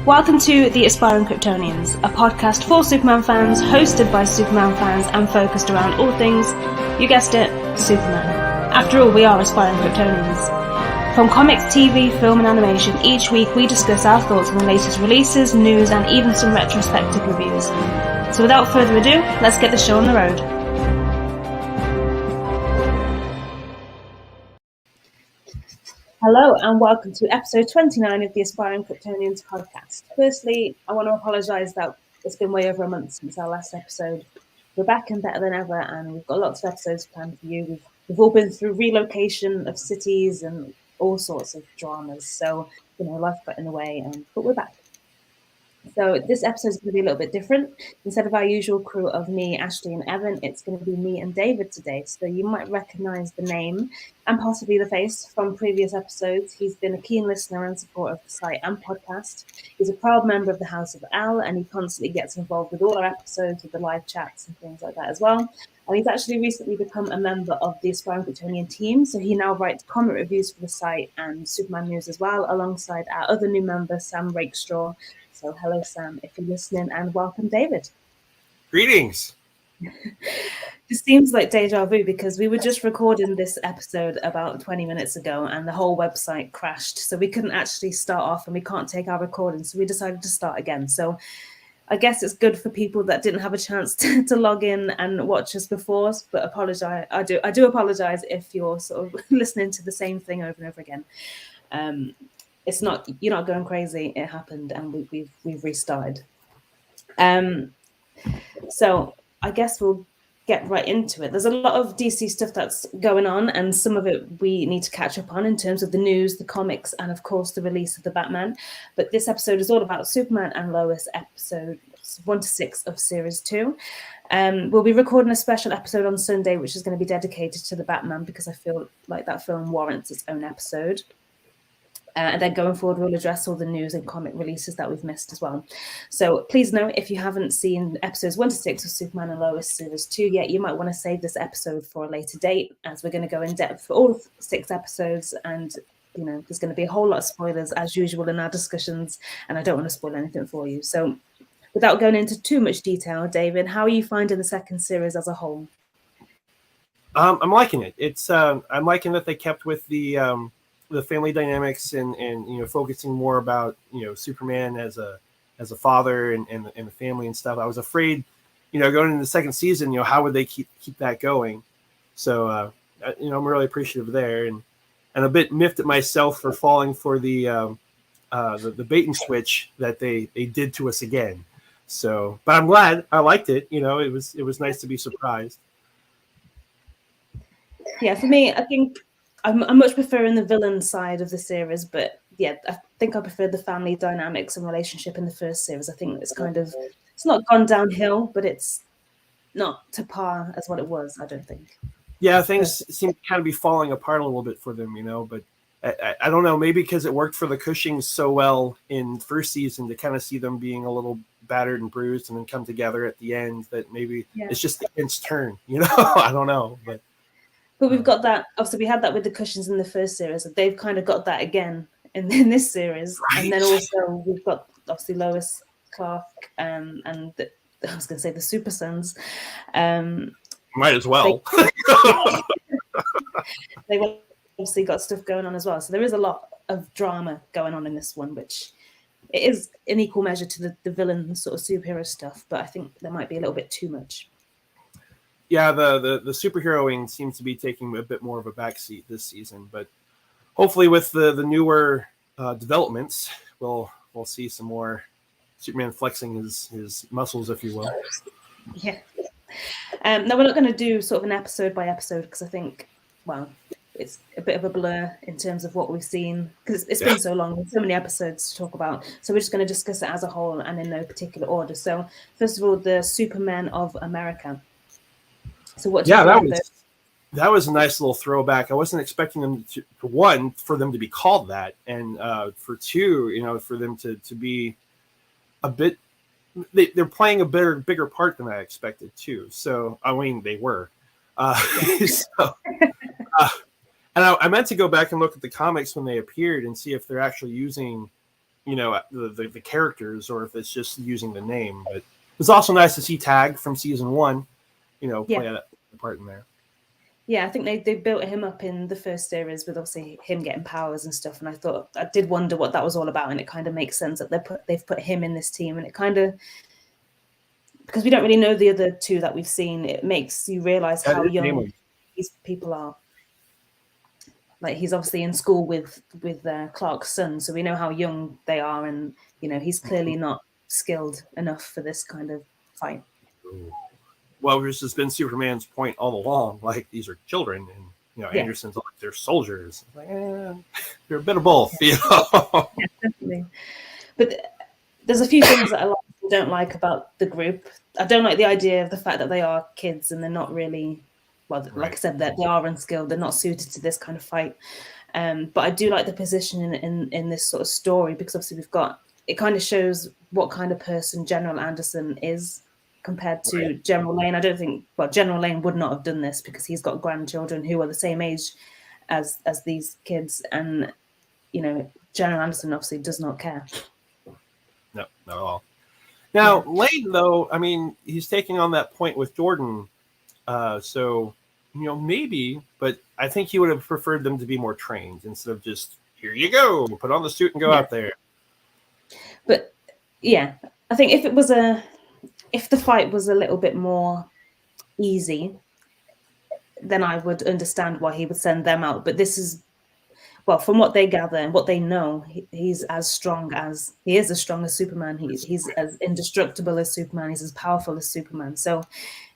Welcome to The Aspiring Kryptonians, a podcast for Superman fans, hosted by Superman fans, and focused around all things, you guessed it, Superman. After all, we are aspiring Kryptonians. From comics, TV, film, and animation, each week we discuss our thoughts on the latest releases, news, and even some retrospective reviews. So without further ado, let's get the show on the road. Hello and welcome to episode 29 of the Aspiring Kryptonians podcast. Firstly, I want to apologise that it's been way over a month since our last episode. We're back and better than ever, and we've got lots of episodes planned for you. We've all been through relocation of cities and all sorts of dramas, so life got in the way, but we're back. So this episode is going to be a little bit different. Instead of our usual crew of me, Ashley, and Evan, it's going to be me and David today. So you might recognise the name and possibly the face from previous episodes. He's been a keen listener and supporter of the site and podcast. He's a proud member of the House of L, and he constantly gets involved with all our episodes, with the live chats and things like that as well. And he's actually recently become a member of the Aspiring Kryptonian team, so he now writes comic reviews for the site and Superman news as well, alongside our other new member, Sam Rakestraw. So hello, Sam, if you're listening, and welcome, David. Greetings. It seems like deja vu because we were just recording this episode about 20 minutes ago and the whole website crashed. So we couldn't actually start off and we can't take our recording. So we decided to start again. So I guess it's good for people that didn't have a chance to log in and watch us before, but apologize. I do apologize if you're sort of listening to the same thing over and over again. It's not, you're not going crazy. It happened, and we've restarted. So I guess we'll get right into it. There's a lot of DC stuff that's going on, and some of it we need to catch up on in terms of the news, the comics, and of course the release of the Batman. But this episode is all about Superman and Lois, episodes 1 to 6 of series 2. We'll be recording a special episode on Sunday, which is going to be dedicated to the Batman, because I feel like that film warrants its own episode. And then going forward, we'll address all the news and comic releases that we've missed as well. So please note, if you haven't seen episodes 1 to 6 of Superman and Lois Series 2 yet, you might want to save this episode for a later date, as we're going to go in depth for all 6 episodes. And, there's going to be a whole lot of spoilers, as usual, in our discussions. And I don't want to spoil anything for you. So without going into too much detail, David, how are you finding the second series as a whole? I'm liking it. I'm liking that they kept with the family dynamics and focusing more about Superman as a father and the family and stuff. I was afraid going into the second season how would they keep that going. So I'm really appreciative there, and a bit miffed at myself for falling for the bait and switch that they did to us again. So, but I'm glad. I liked it. It was nice to be surprised. Yeah, for me, I think I'm much preferring the villain side of the series, but yeah, I think I prefer the family dynamics and relationship in the first series. I think it's not gone downhill, but it's not to par as what it was, I don't think. Yeah, things seem to kind of be falling apart a little bit for them, but I don't know, maybe because it worked for the Cushings so well in the first season to kind of see them being a little battered and bruised and then come together at the end, that maybe it's just the end's turn, I don't know, But we've got that. Obviously, we had that with the Cushings in the first series. They've kind of got that again in this series, right. And then also we've got obviously Lois, Clark, and I was going to say the Super Sons. Might as well. They've obviously got stuff going on as well. So there is a lot of drama going on in this one, which it is in equal measure to the villain sort of superhero stuff. But I think there might be a little bit too much. Yeah, the superheroing seems to be taking a bit more of a backseat this season, but hopefully with the newer developments, we'll see some more Superman flexing his muscles, if you will. Yeah. Now we're not going to do sort of an episode by episode, because I think, it's a bit of a blur in terms of what we've seen, because it's been so long, so many episodes to talk about. So we're just going to discuss it as a whole and in no particular order. So first of all, the Superman of America. So what? That was a nice little throwback. I wasn't expecting them to, for one, for them to be called that, and for two, for them to be a bit. They're playing a bigger part than I expected too. So I mean, they were. And I meant to go back and look at the comics when they appeared and see if they're actually using, the characters or if it's just using the name. But it's also nice to see Tag from season 1, play a part in there. Yeah, I think they built him up in the first series with obviously him getting powers and stuff. And I did wonder what that was all about. And it kind of makes sense that they've put him in this team. And it kind of, because we don't really know the other two that we've seen, it makes you realize how young these people are. Like, he's obviously in school with Clark's son, so we know how young they are. And, he's clearly not skilled enough for this kind of fight. Well, this has been Superman's point all along. Like, these are children, and Anderson's like, they're soldiers. Like, they're a bit of both. Yeah, definitely. But there's a few things that I don't like about the group. I don't like the idea of the fact that they are kids and they're not really, well, like I said, that they are unskilled. They're not suited to this kind of fight. But I do like the position in this sort of story, because obviously it kind of shows what kind of person General Anderson is compared to General Lane. I don't think, General Lane would not have done this because he's got grandchildren who are the same age as these kids. And, General Anderson obviously does not care. No, not at all. Now, Lane, though, I mean, he's taking on that point with Jordan. So, maybe, but I think he would have preferred them to be more trained instead of just, here you go, put on the suit and go out there. But, yeah, I think if the fight was a little bit more easy, then I would understand why he would send them out. But this is, from what they gather and what they know, he's as strong as Superman. He's as indestructible as Superman. He's as powerful as Superman. So,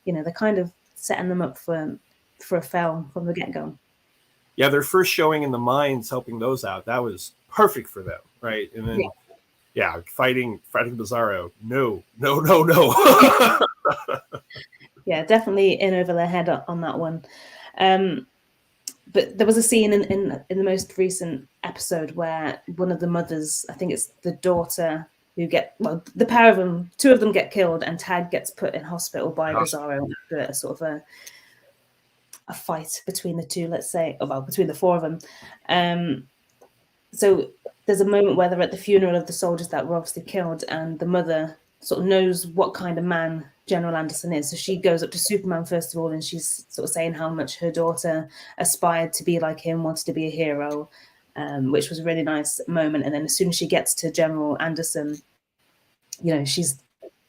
they're kind of setting them up for a fail from the get-go. Yeah, their first showing in the mines, helping those out, that was perfect for them, right? And then, fighting Bizarro, no. Yeah, definitely in over their head on that one. But there was a scene in the most recent episode where one of the mothers, I think it's the daughter, the pair of them, two of them get killed, and Tag gets put in hospital by Bizarro after a sort of a fight between the two, let's say, between the four of them. So there's a moment where they're at the funeral of the soldiers that were obviously killed, and the mother sort of knows what kind of man General Anderson is. So she goes up to Superman first of all, and she's sort of saying how much her daughter aspired to be like him, wanted to be a hero, which was a really nice moment. And then as soon as she gets to General Anderson, she's,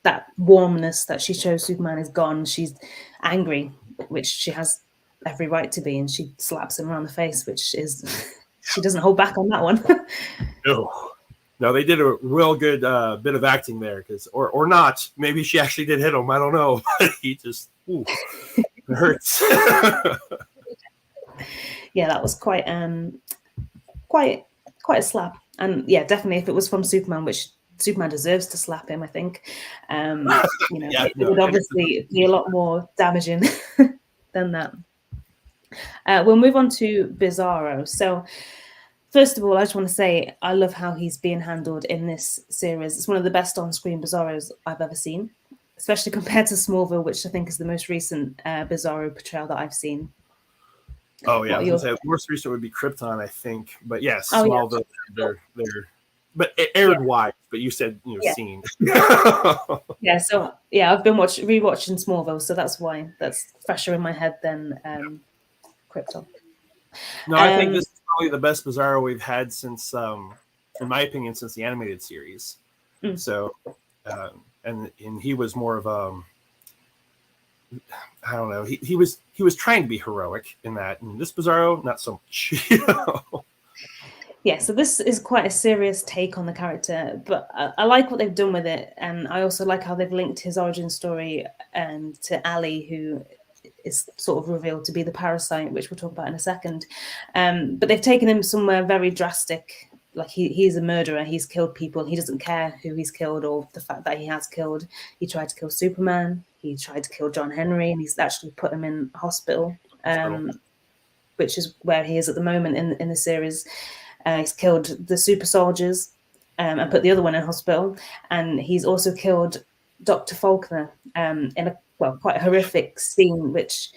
that warmness that she shows Superman is gone. She's angry, which she has every right to be, and she slaps him around the face, which is she doesn't hold back on that one. No, they did a real good bit of acting there, or not. Maybe she actually did hit him. I don't know. He just, it hurts. Yeah, that was quite a slap. And yeah, definitely if it was from Superman, which Superman deserves to slap him, I think. It would obviously be a lot more damaging than that. We'll move on to Bizarro. So, first of all, I just want to say I love how he's being handled in this series. It's one of the best on-screen Bizarros I've ever seen, especially compared to Smallville, which I think is the most recent Bizarro portrayal that I've seen. Oh yeah, I was gonna say the most recent would be Krypton, I think. But yes, Smallville, they're but it aired wide. But you said seen. Yeah, so I've been rewatching Smallville, so that's why that's fresher in my head than Krypton. No, I think this is probably the best Bizarro we've had since, in my opinion, since the animated series. So, and he was more of I don't know. He was trying to be heroic in that, and this Bizarro, not so much. Yeah, so this is quite a serious take on the character, but I like what they've done with it, and I also like how they've linked his origin story to Ali, who is sort of revealed to be the Parasite, which we'll talk about in a second. But they've taken him somewhere very drastic. Like he's a murderer. He's killed people. He doesn't care who he's killed or the fact that he has killed. He tried to kill Superman. He tried to kill John Henry, and he's actually put him in hospital, which is where he is at the moment in the series. He's killed the super soldiers and put the other one in hospital. And he's also killed Dr. Faulkner in a quite a horrific scene, which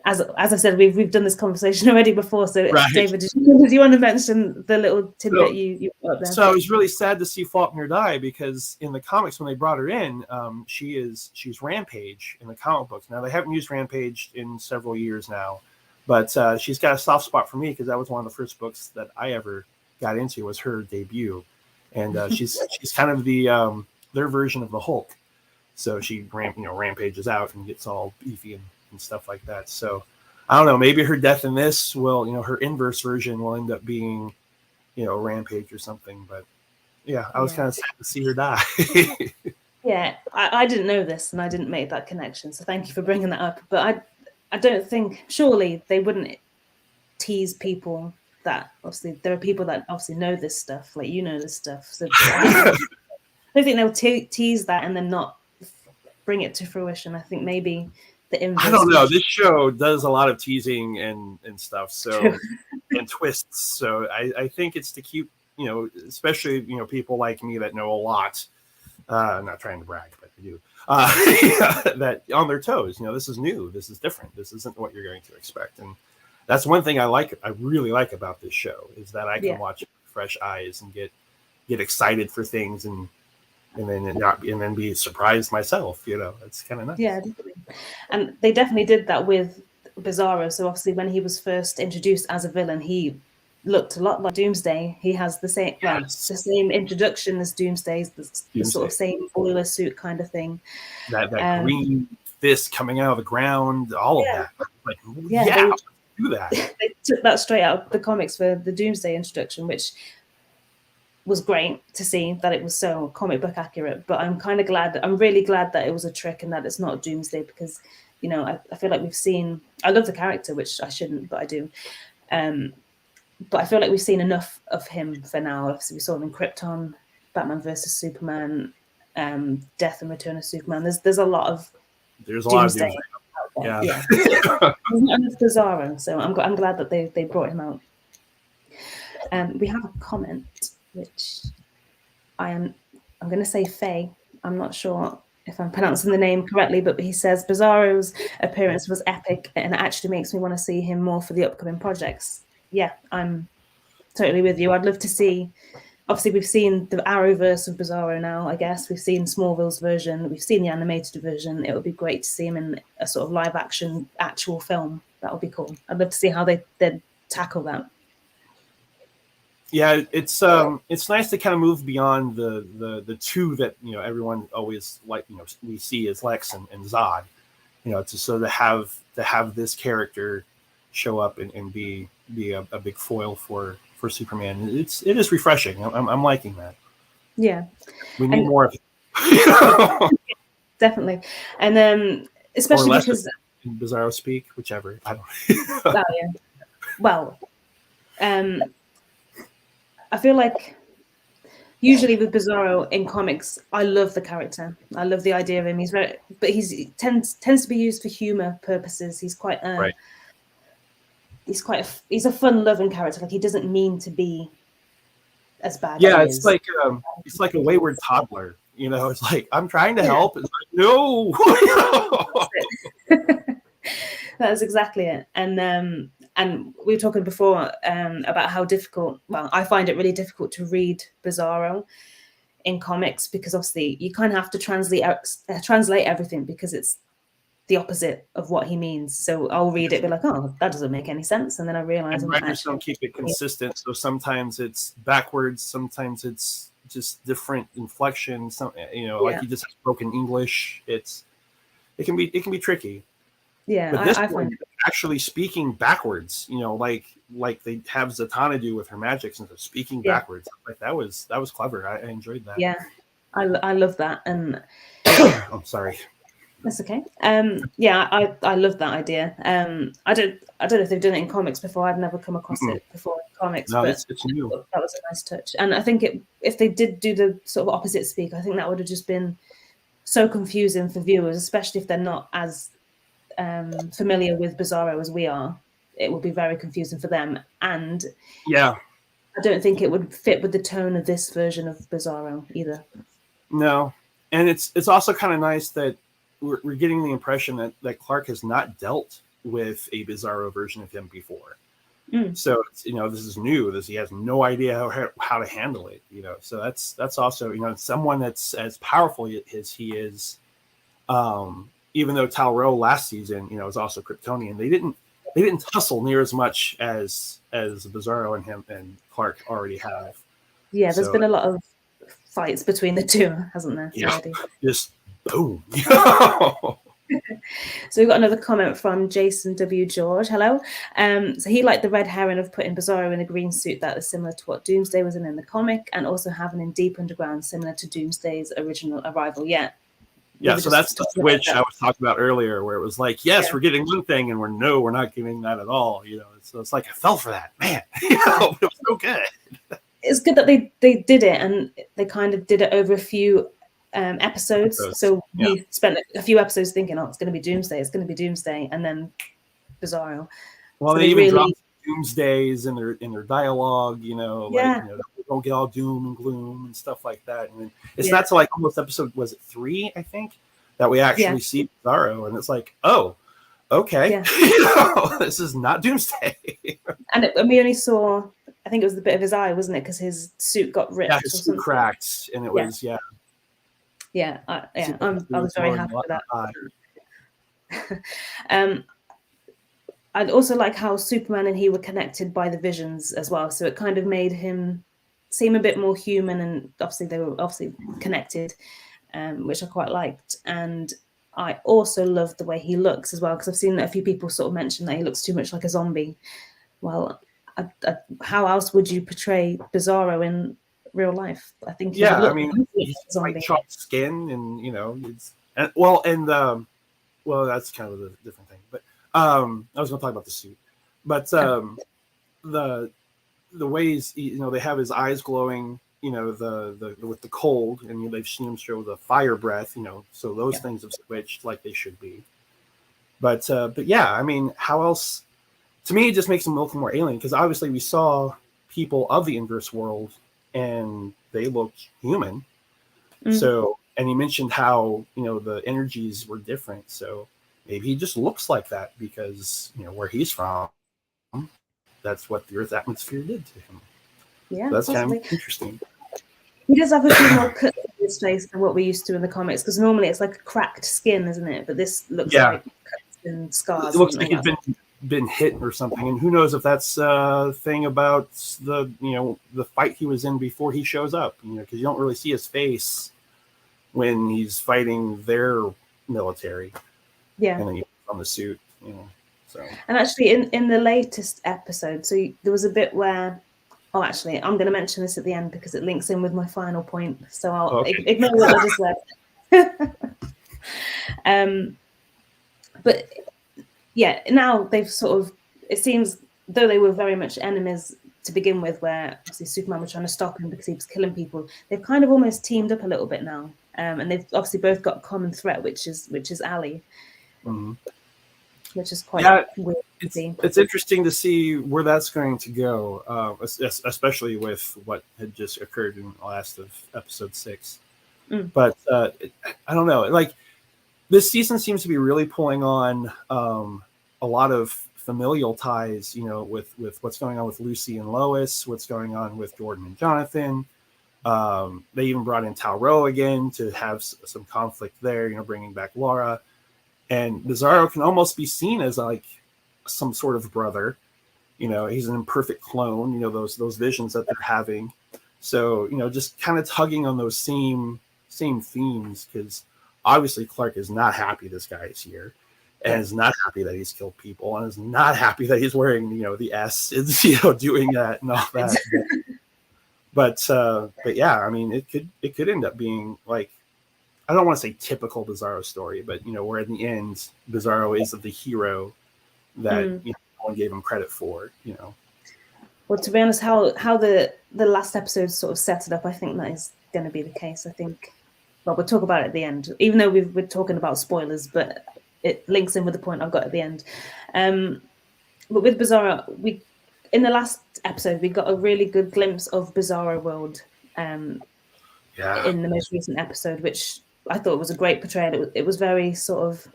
as I said, we've done this conversation already before. So, Right. David, did you want to mention the little tidbit you put up there? So I was really sad to see Faulkner die, because in the comics, when they brought her in, she's Rampage in the comic books. Now, they haven't used Rampage in several years now, but she's got a soft spot for me, because that was one of the first books that I ever got into, was her debut, and she's kind of their version of the Hulk. So she rampages out and gets all beefy and stuff like that. So I don't know, maybe her death in this will, her inverse version will end up being, Rampage or something. But yeah, I was kind of sad to see her die. Yeah, I didn't know this, and I didn't make that connection. So thank you for bringing that up. But I don't think, surely they wouldn't tease people that, obviously there are people that obviously know this stuff, like this stuff. So I don't think they'll tease that and then not bring it to fruition. I think maybe the inverse. I don't know. This show does a lot of teasing and stuff, so and twists. So I think it's to keep, especially people like me that know a lot. I'm not trying to brag, but I do. That on their toes. This is new. This is different. This isn't what you're going to expect. And that's one thing I really like about this show, is that I can watch it with fresh eyes and get excited for things and then be surprised myself. It's kind of nice. Yeah, definitely. And they definitely did that with Bizarro. So obviously, when he was first introduced as a villain, he looked a lot like Doomsday. He has the same the same introduction as Doomsday, the sort of same boiler suit kind of thing. That green fist coming out of the ground, all of that. Like, do that. They took that straight out of the comics for the Doomsday introduction, which was great to see that it was so comic book accurate. But I'm really glad that it was a trick and that it's not Doomsday, because I feel like I love the character, which I shouldn't, but I do. But I feel like we've seen enough of him for now. Obviously, we saw him in Krypton, Batman versus Superman, Death and Return of Superman. There's a lot of Doomsday. Yeah. There's not enough Bizarro, so I'm glad that they brought him out. We have a comment, which I'm going to say Faye. I'm not sure if I'm pronouncing the name correctly, but he says Bizarro's appearance was epic and it actually makes me want to see him more for the upcoming projects. Yeah, I'm totally with you. I'd love to see, obviously we've seen the Arrowverse of Bizarro now, I guess. We've seen Smallville's version. We've seen the animated version. It would be great to see him in a sort of live action actual film. That would be cool. I'd love to see how they'd tackle that. Yeah, it's nice to kind of move beyond the two that everyone always we see as Lex and Zod, to sort of have this character show up and be a big foil for Superman. It is refreshing. I'm liking that. Yeah, we need more of it. Definitely, and especially because in Bizarro speak, whichever. I don't. Oh yeah. Well, I feel like usually with Bizarro in comics, I love the character. I love the idea of him. He tends to be used for humor purposes. He's quite right. He's a fun-loving character. Like, he doesn't mean to be as bad. Yeah, it's like a wayward toddler. It's like, I'm trying to help. It's like, no. That is exactly it. And we were talking before about how difficult. Well, I find it really difficult to read Bizarro in comics, because obviously you kind of have to translate everything, because it's the opposite of what he means. So I'll read it, be like, oh, that doesn't make any sense, and then I realize. And writers don't keep it consistent, so sometimes it's backwards, sometimes it's just different inflection. Like he just has broken English. It can be tricky. Yeah, but this I one find actually speaking backwards. Like they have Zatanna do with her magic, and speaking backwards. Like that was clever. I enjoyed that. Yeah, I love that, and I'm sorry. That's okay. Yeah, I love that idea. I don't know if they've done it in comics before. I've never come across it before in comics. No, but it's new. That was a nice touch. And I think if they did do the sort of opposite speak, I think that would have just been so confusing for viewers, especially if they're not as familiar with Bizarro as we are. It would be very confusing for them. And yeah, I don't think it would fit with the tone of this version of Bizarro either. No, and it's also kind of nice that we're getting the impression that Clark has not dealt with a Bizarro version of him before. Mm. So it's, this is new. He has no idea how to handle it. So that's also someone that's as powerful as he is. Even though Tal-Rho last season is also Kryptonian, they didn't tussle near as much as Bizarro and him and Clark already have. Yeah, there's been a lot of fights between the two, hasn't there? Yeah, already? Just boom. So we've got another comment from Jason W. George. Hello. So he liked the red herring of putting Bizarro in a green suit that is similar to what Doomsday was in the comic, and also having in Deep Underground similar to Doomsday's original arrival. Yeah. Yeah, so that's the switch I was talking about earlier, where it was like, yes, we're getting one thing, and we're not getting that at all. So it's like I fell for that, man. It was so good. It's good that they did it, and they kind of did it over a few episodes. So we spent a few episodes thinking, oh, it's going to be Doomsday, and then Bizarro. Well, so they even dropped Doomsdays in their dialogue, don't get all doom and gloom and stuff like that. And it's not till like almost episode, was it 3, I think, that we actually see Bizarro, and it's like, oh, okay, this is not Doomsday. And we only saw, I think it was the bit of his eye, wasn't it? Because his suit got ripped. Yeah, his suit cracked, and it was I was very happy with that. I'd also like how Superman and he were connected by the visions as well. So it kind of made him seem a bit more human, and obviously they were connected, which I quite liked. And I also loved the way he looks as well, because I've seen a few people sort of mention that he looks too much like a zombie. Well, how else would you portray Bizarro in real life? I think he's like chopped skin, and that's kind of a different thing. But I was going to talk about the suit, but the ways they have his eyes glowing, the with the cold, and they've seen him show the fire breath, so those things have switched like they should be. But yeah, I mean, how else? To me, it just makes him look more alien, because obviously we saw people of the inverse world and they looked human. So, and he mentioned how the energies were different, so maybe he just looks like that because where he's from, that's what the Earth's atmosphere did to him. Yeah, so that's kind of interesting. He does have a few more cuts in his face than what we used to in the comics, because normally it's like a cracked skin, isn't it? But this looks like cuts and scars. It looks like he'd been hit or something, and who knows if that's a thing about the the fight he was in before he shows up, because you don't really see his face when he's fighting their military. Yeah, and then he puts on the suit, So. And actually, in the latest episode, so there was a bit where, actually, I'm going to mention this at the end because it links in with my final point. So I'll ignore what I just said. But yeah, now they've sort of, it seems, though they were very much enemies to begin with, where obviously Superman was trying to stop him because he was killing people, they've kind of almost teamed up a little bit now. And they've obviously both got a common threat, which is Ali. Mm-hmm. Which is quite weird. It's interesting to see where that's going to go, especially with what had just occurred in the last of episode 6. But I don't know. Like, this season seems to be really pulling on a lot of familial ties, with what's going on with Lucy and Lois, what's going on with Jordan and Jonathan. They even brought in Tal-Rho again to have some conflict there, bringing back Laura. And Bizarro can almost be seen as like some sort of brother. He's an imperfect clone, those visions that they're having. So, just kind of tugging on those same themes, because obviously Clark is not happy this guy is here, and is not happy that he's killed people, and is not happy that he's wearing, the S, doing that and all that. But yeah, I mean, it could end up being like, I don't want to say typical Bizarro story, but where in the end Bizarro is the hero that no one gave him credit for. Well, to be honest, how the last episode sort of set it up, I think that is going to be the case. I think, well, we'll talk about it at the end, even though we're talking about spoilers, but it links in with the point I've got at the end. But with Bizarro, in the last episode we got a really good glimpse of Bizarro World. In the most recent episode, which I thought was a great portrayal. It was very sort of,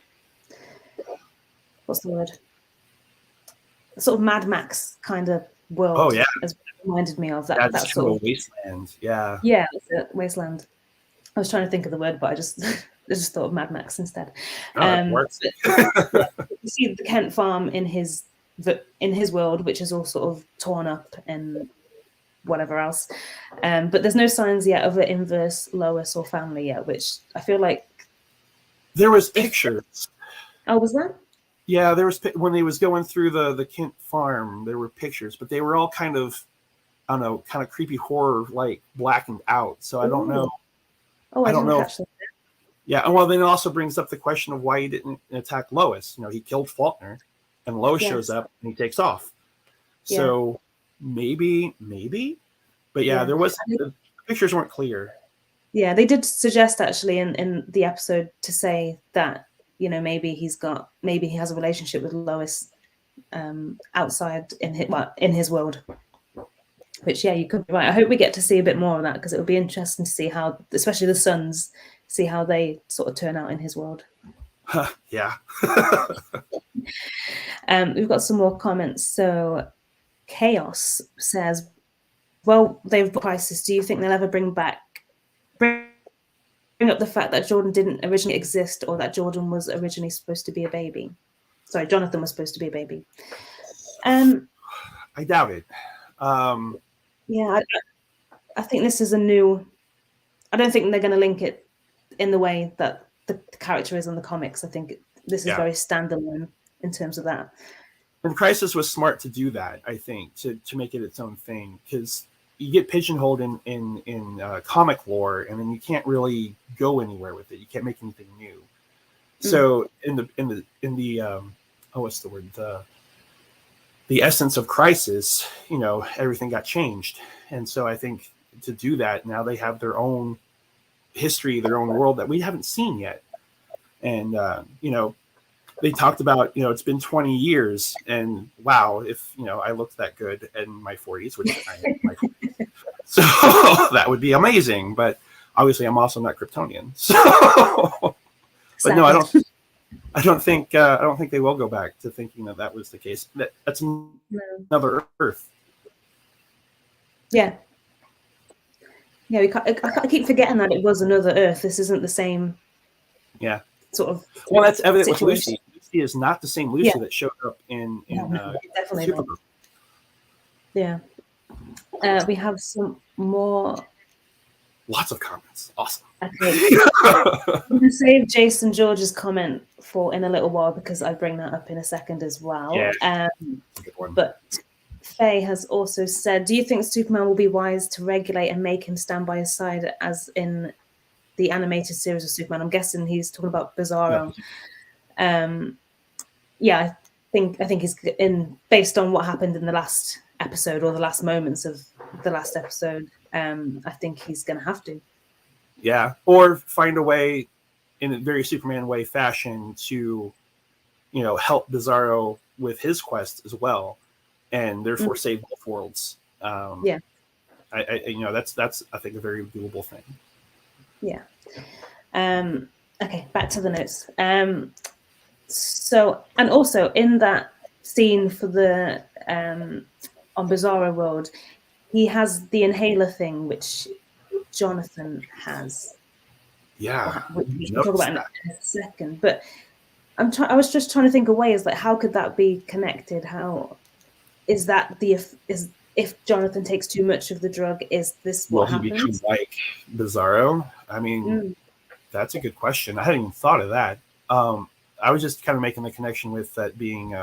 what's the word? sort of Mad Max kind of world. Oh yeah, as reminded me of that. that's That true. sort of Wasteland. Yeah. yeah, that's it, Wasteland. I was trying to think of the word, but I just I just thought of Mad Max instead. Oh, that works. Yeah, you see the Kent farm in his world, which is all sort of torn up and whatever else. But there's no signs yet of an inverse Lois or family yet, which I feel like there was pictures. Oh, was that? Yeah, there was when they was going through the Kent farm. There were pictures, but they were all kind of, I don't know, kind of creepy horror, like blackened out. So I don't know. Oh, I don't know. Yeah, and well, then it also brings up the question of why he didn't attack Lois. You know, he killed Faulkner, and Lois shows up and he takes off. So maybe, but yeah, there was the pictures weren't clear. Yeah, they did suggest actually in the episode to say that, you know, maybe he has a relationship with Lois outside in his world. Which, yeah, you could be right. I hope we get to see a bit more of that, because it would be interesting to see how, especially the sons, see how they sort of turn out in his world. Yeah. We've got some more comments. So Chaos says, well, they've brought Crisis. Do you think they'll ever bring up the fact that Jordan didn't originally exist, or that Jordan was originally supposed to be a baby? Sorry, Jonathan was supposed to be a baby. I doubt it. Yeah, I think this is a new. I don't think they're going to link it in the way that the character is in the comics. I think this is very standalone in terms of that. And Crisis was smart to do that, I think, to make it its own thing, because you get pigeonholed in comic lore, and then you can't really go anywhere with it. You can't make anything new. So in the what's the word, the essence of Crisis, you know, everything got changed. And so I think to do that, now they have their own history, their own world that we haven't seen yet. And you know, they talked about, you know, it's been 20 years, and wow, if, you know, I looked that good in my 40s, which I am in my 40s, so that would be amazing. But obviously I'm also not Kryptonian, so but no, I don't think they will go back to thinking that was the case. That's another Earth. Yeah. I keep forgetting that it was another Earth. This isn't the same. Yeah. Sort of. Well, that's evident situation. with Lucy. Lucy is not the same Lucy that showed up in definitely Superman. Yeah. We have some more. Lots of comments. Awesome. Okay. I'm going to save Jason George's comment for in a little while, because I bring that up in a second as well. Yeah. Good one. But Faye has also said, do you think Superman will be wise to regulate and make him stand by his side as in the animated series of Superman? I'm guessing he's talking about Bizarro. Yeah, I think he's based on what happened in the last episode, or the last moments of the last episode. I think he's going to have to. Yeah, or find a way, in a very Superman way fashion, to, you know, help Bizarro with his quest as well, and therefore save both worlds. I you know, that's I think a very doable thing. Yeah. Okay, back to the notes. So, and also in that scene for the on Bizarro World, he has the inhaler thing, which Jonathan has. Yeah, we can talk about it in a second. But I was just trying to think of ways, like, how could that be connected? How is that if Jonathan takes too much of the drug, is this what happens? Will he become like Bizarro? I mean, that's a good question. I hadn't even thought of that. I was just kind of making the connection with that being,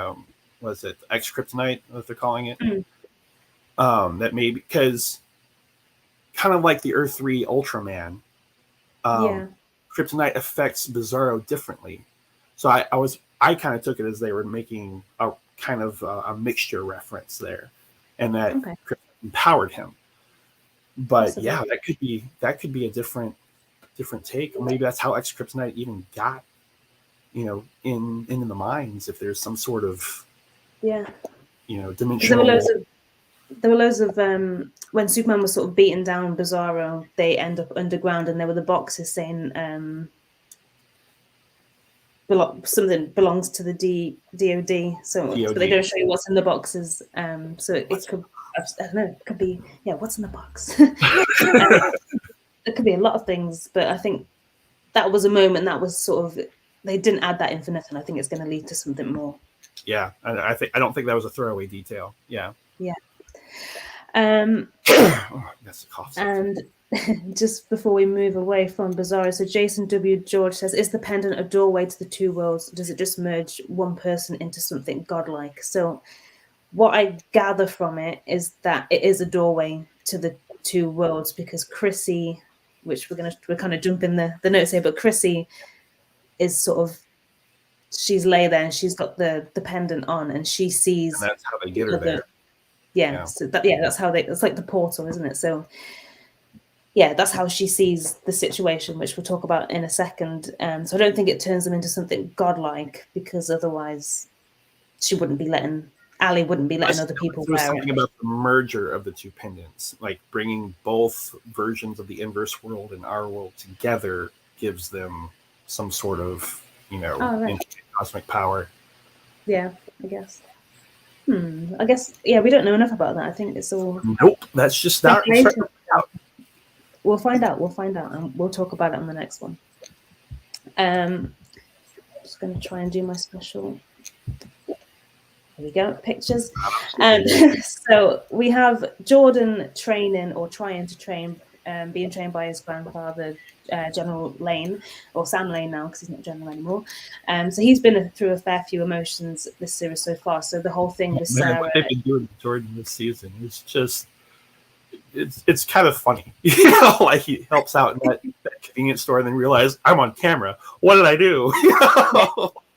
was it X-Kryptonite, what they're calling it? That maybe, because kind of like the Earth 3 Ultraman, Kryptonite affects Bizarro differently. So I kind of took it as they were making a kind of a mixture reference there, and that Kryptonite empowered him. But yeah, that could be a different take. Or maybe that's how X-Kryptonite even got, you know, in the mines. If there's some sort of you know, dimensional. There were loads of when Superman was sort of beating down Bizarro, they end up underground, and there were the boxes saying something belongs to the DOD. So DOD. but they don't show you what's in the boxes. So it could, I don't know, it could be, what's in the box? It could be a lot of things, but I think that was a moment that was sort of, they didn't add that in for nothing. I think it's going to lead to something more. Yeah, I don't think that was a throwaway detail. Yeah. That's a cough. And just before we move away from Bizarro, so Jason W. George says, is the pendant a doorway to the two worlds? Does it just merge one person into something godlike? So what I gather from it is that it is a doorway to the two worlds, because Chrissy, which we're kind of jumping the notes here, but Chrissy is sort of, she's lay there and she's got the pendant on, and she sees, and that's how they get her there. So that's how it's like the portal, isn't it? So that's how she sees the situation, which we'll talk about in a second. So I don't think it turns them into something godlike, because otherwise Ali wouldn't be letting other people wear it. Something about the merger of the two pendants, like bringing both versions of the inverse world and our world together, gives them some sort of, cosmic power. Yeah, I guess. I guess, we don't know enough about that. I think it's all... Nope, that's just not... We'll find out, and we'll talk about it on the next one. Just going to try and do my special... Here we go, pictures. So we have Jordan training, or trying to train, being trained by his grandfather, General Lane, or Sam Lane now, because he's not General anymore. So he's been through a fair few emotions this series so far. So the whole thing with Sarah... What they've been doing with Jordan this season is just... It's kind of funny. Like he helps out in that convenience store and then realizes, I'm on camera. What did I do?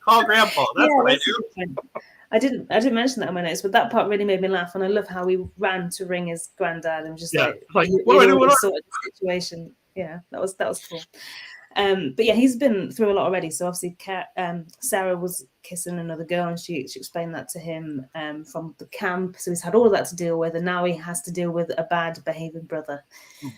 Call Grandpa. That's what I do. I didn't mention that in my notes, but that part really made me laugh, and I love how he ran to ring his granddad and just what do I do? Sorted the situation. Yeah, that was cool. But he's been through a lot already. So obviously, Sarah was kissing another girl, and she explained that to him from the camp. So he's had all of that to deal with, and now he has to deal with a bad behaving brother.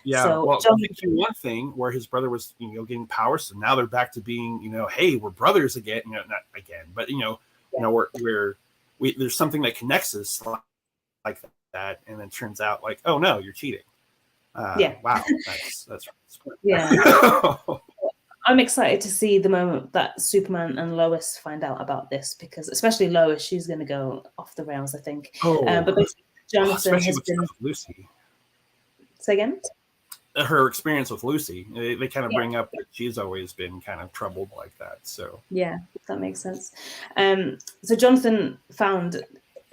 Yeah. So well, one thing where his brother was, getting powers, so now they're back to being, hey, we're brothers again. Not again, but there's something that connects us like that, and then turns out like, oh no, you're cheating. Wow, that's yeah. I'm excited to see the moment that Superman and Lois find out about this, because especially Lois, she's going to go off the rails, I think. But basically, Jonathan has been... Lucy. Say again? Her experience with Lucy, they kind of bring up that she's always been kind of troubled like that. So yeah, that makes sense. So Jonathan found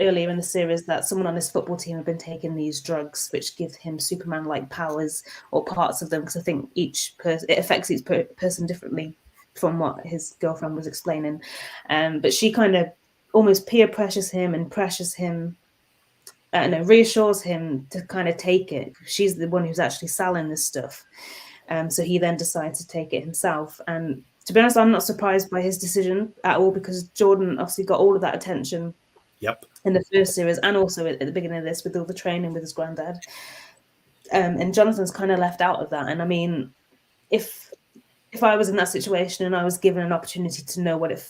earlier in the series that someone on his football team had been taking these drugs, which give him Superman-like powers, or parts of them, because I think it affects each person differently, from what his girlfriend was explaining. But she kind of almost peer pressures him and pressures him, reassures him to kind of take it. She's the one who's actually selling this stuff. So he then decides to take it himself. And to be honest, I'm not surprised by his decision at all, because Jordan obviously got all of that attention in the first series, and also at the beginning of this with all the training with his granddad. And Jonathan's kind of left out of that. And I mean, if I was in that situation and I was given an opportunity to know what it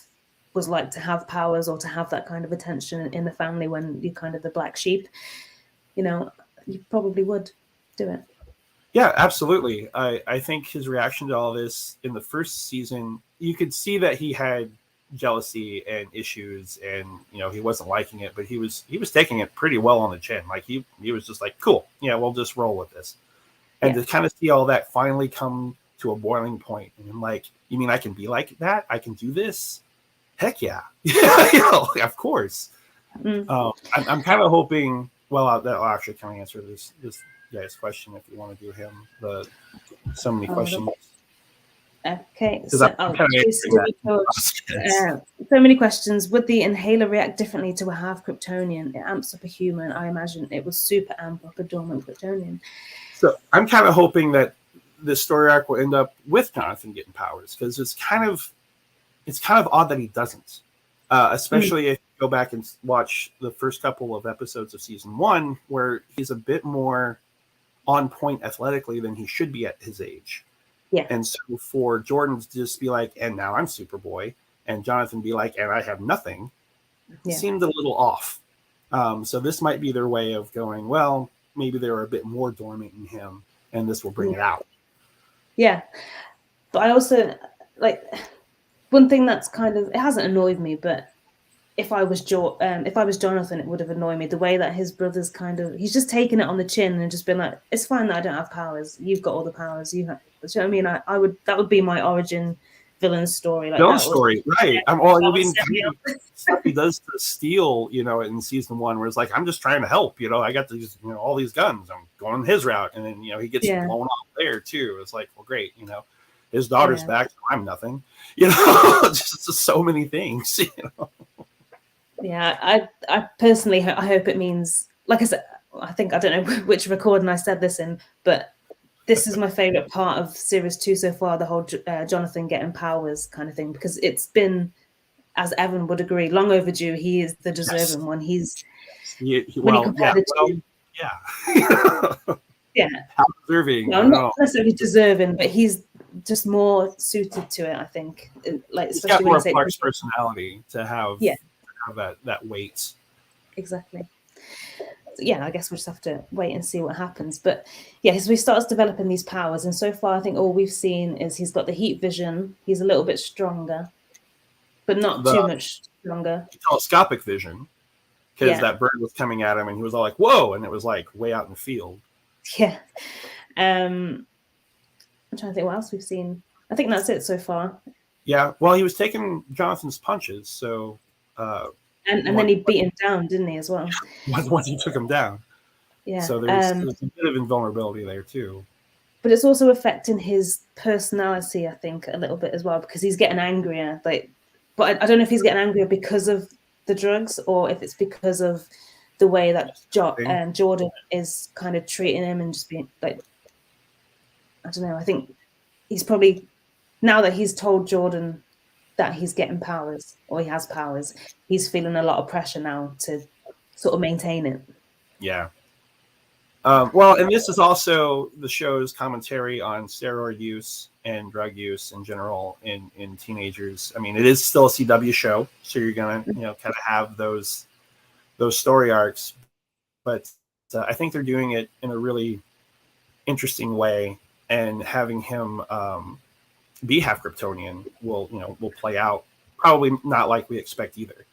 was like to have powers, or to have that kind of attention in the family when you're kind of the black sheep, you probably would do it. Yeah, absolutely. I think his reaction to all this in the first season, you could see that he had jealousy and issues, and he wasn't liking it, but he was taking it pretty well on the chin. Like he was just like, cool, we'll just roll with this. And to kind of see all that finally come to a boiling point, and I'm like, you mean I can be like that? I can do this? Heck yeah. Of course. I'm kind of hoping, that'll actually kind of answer this guy's question, if you want to do him. So many questions. Okay, so many questions. Would the inhaler react differently to a half Kryptonian? It amps up a human. I imagine it was super amp up a dormant Kryptonian. So I'm kind of hoping that this story arc will end up with Jonathan getting powers, because it's kind of odd that he doesn't. Especially if you go back and watch the first couple of episodes of season 1, where he's a bit more on point athletically than he should be at his age. Yeah. And so for Jordan to just be like, and now I'm Superboy, and Jonathan be like, and I have nothing, Yeah. seemed a little off. So this might be their way of going, well, maybe they were a bit more dormant in him, and this will bring it out. Yeah. But I also, like, one thing that's kind of, it hasn't annoyed me, but if I was Jonathan, it would have annoyed me. The way that his brother's kind of, he's just taken it on the chin and just been like, it's fine that I don't have powers. You've got all the powers. You have, do you know what I mean? That would be my origin villain story. Like Villain story, right? Stuff he does to steal, in season 1, where it's like, I'm just trying to help. I got these, all these guns. I'm going his route, and then he gets blown off there too. It's like, well, great, his daughter's back. So I'm nothing. Just so many things. Yeah, I personally, I hope it means, like I said, I don't know which recording I said this in, but this is my favorite part of series 2 so far, the whole Jonathan getting powers kind of thing, because it's been, as Evan would agree, long overdue. He is the deserving one. He's how deserving. No, not necessarily deserving, but he's just more suited to it, I think. Like, he's got more Clark's personality to have that weight. Exactly. So, I guess we'll just have to wait and see what happens. But so he starts developing these powers, and so far I think all we've seen is he's got the heat vision. He's a little bit stronger, but not too much stronger. Telescopic vision, because that bird was coming at him, and he was all like, "Whoa!" and it was like way out in the field. Yeah. I'm trying to think what else we've seen. I think that's it so far. Yeah. Well, he was taking Jonathan's punches, so. And then he beat him down, didn't he, as well? Once he took him down. Yeah. So there's a bit of invulnerability there too. But it's also affecting his personality, I think, a little bit as well, because he's getting angrier. But I don't know if he's getting angrier because of the drugs, or if it's because of the way that Jordan is kind of treating him and just being like, I don't know. I think he's probably, now that he's told Jordan that he's getting powers, or he has powers, he's feeling a lot of pressure now to sort of maintain it. Yeah. Well, and this is also the show's commentary on steroid use and drug use in general in teenagers. I mean, it is still a CW show, so you're gonna kind of have those story arcs, but I think they're doing it in a really interesting way, and having him be half Kryptonian will play out probably not like we expect either.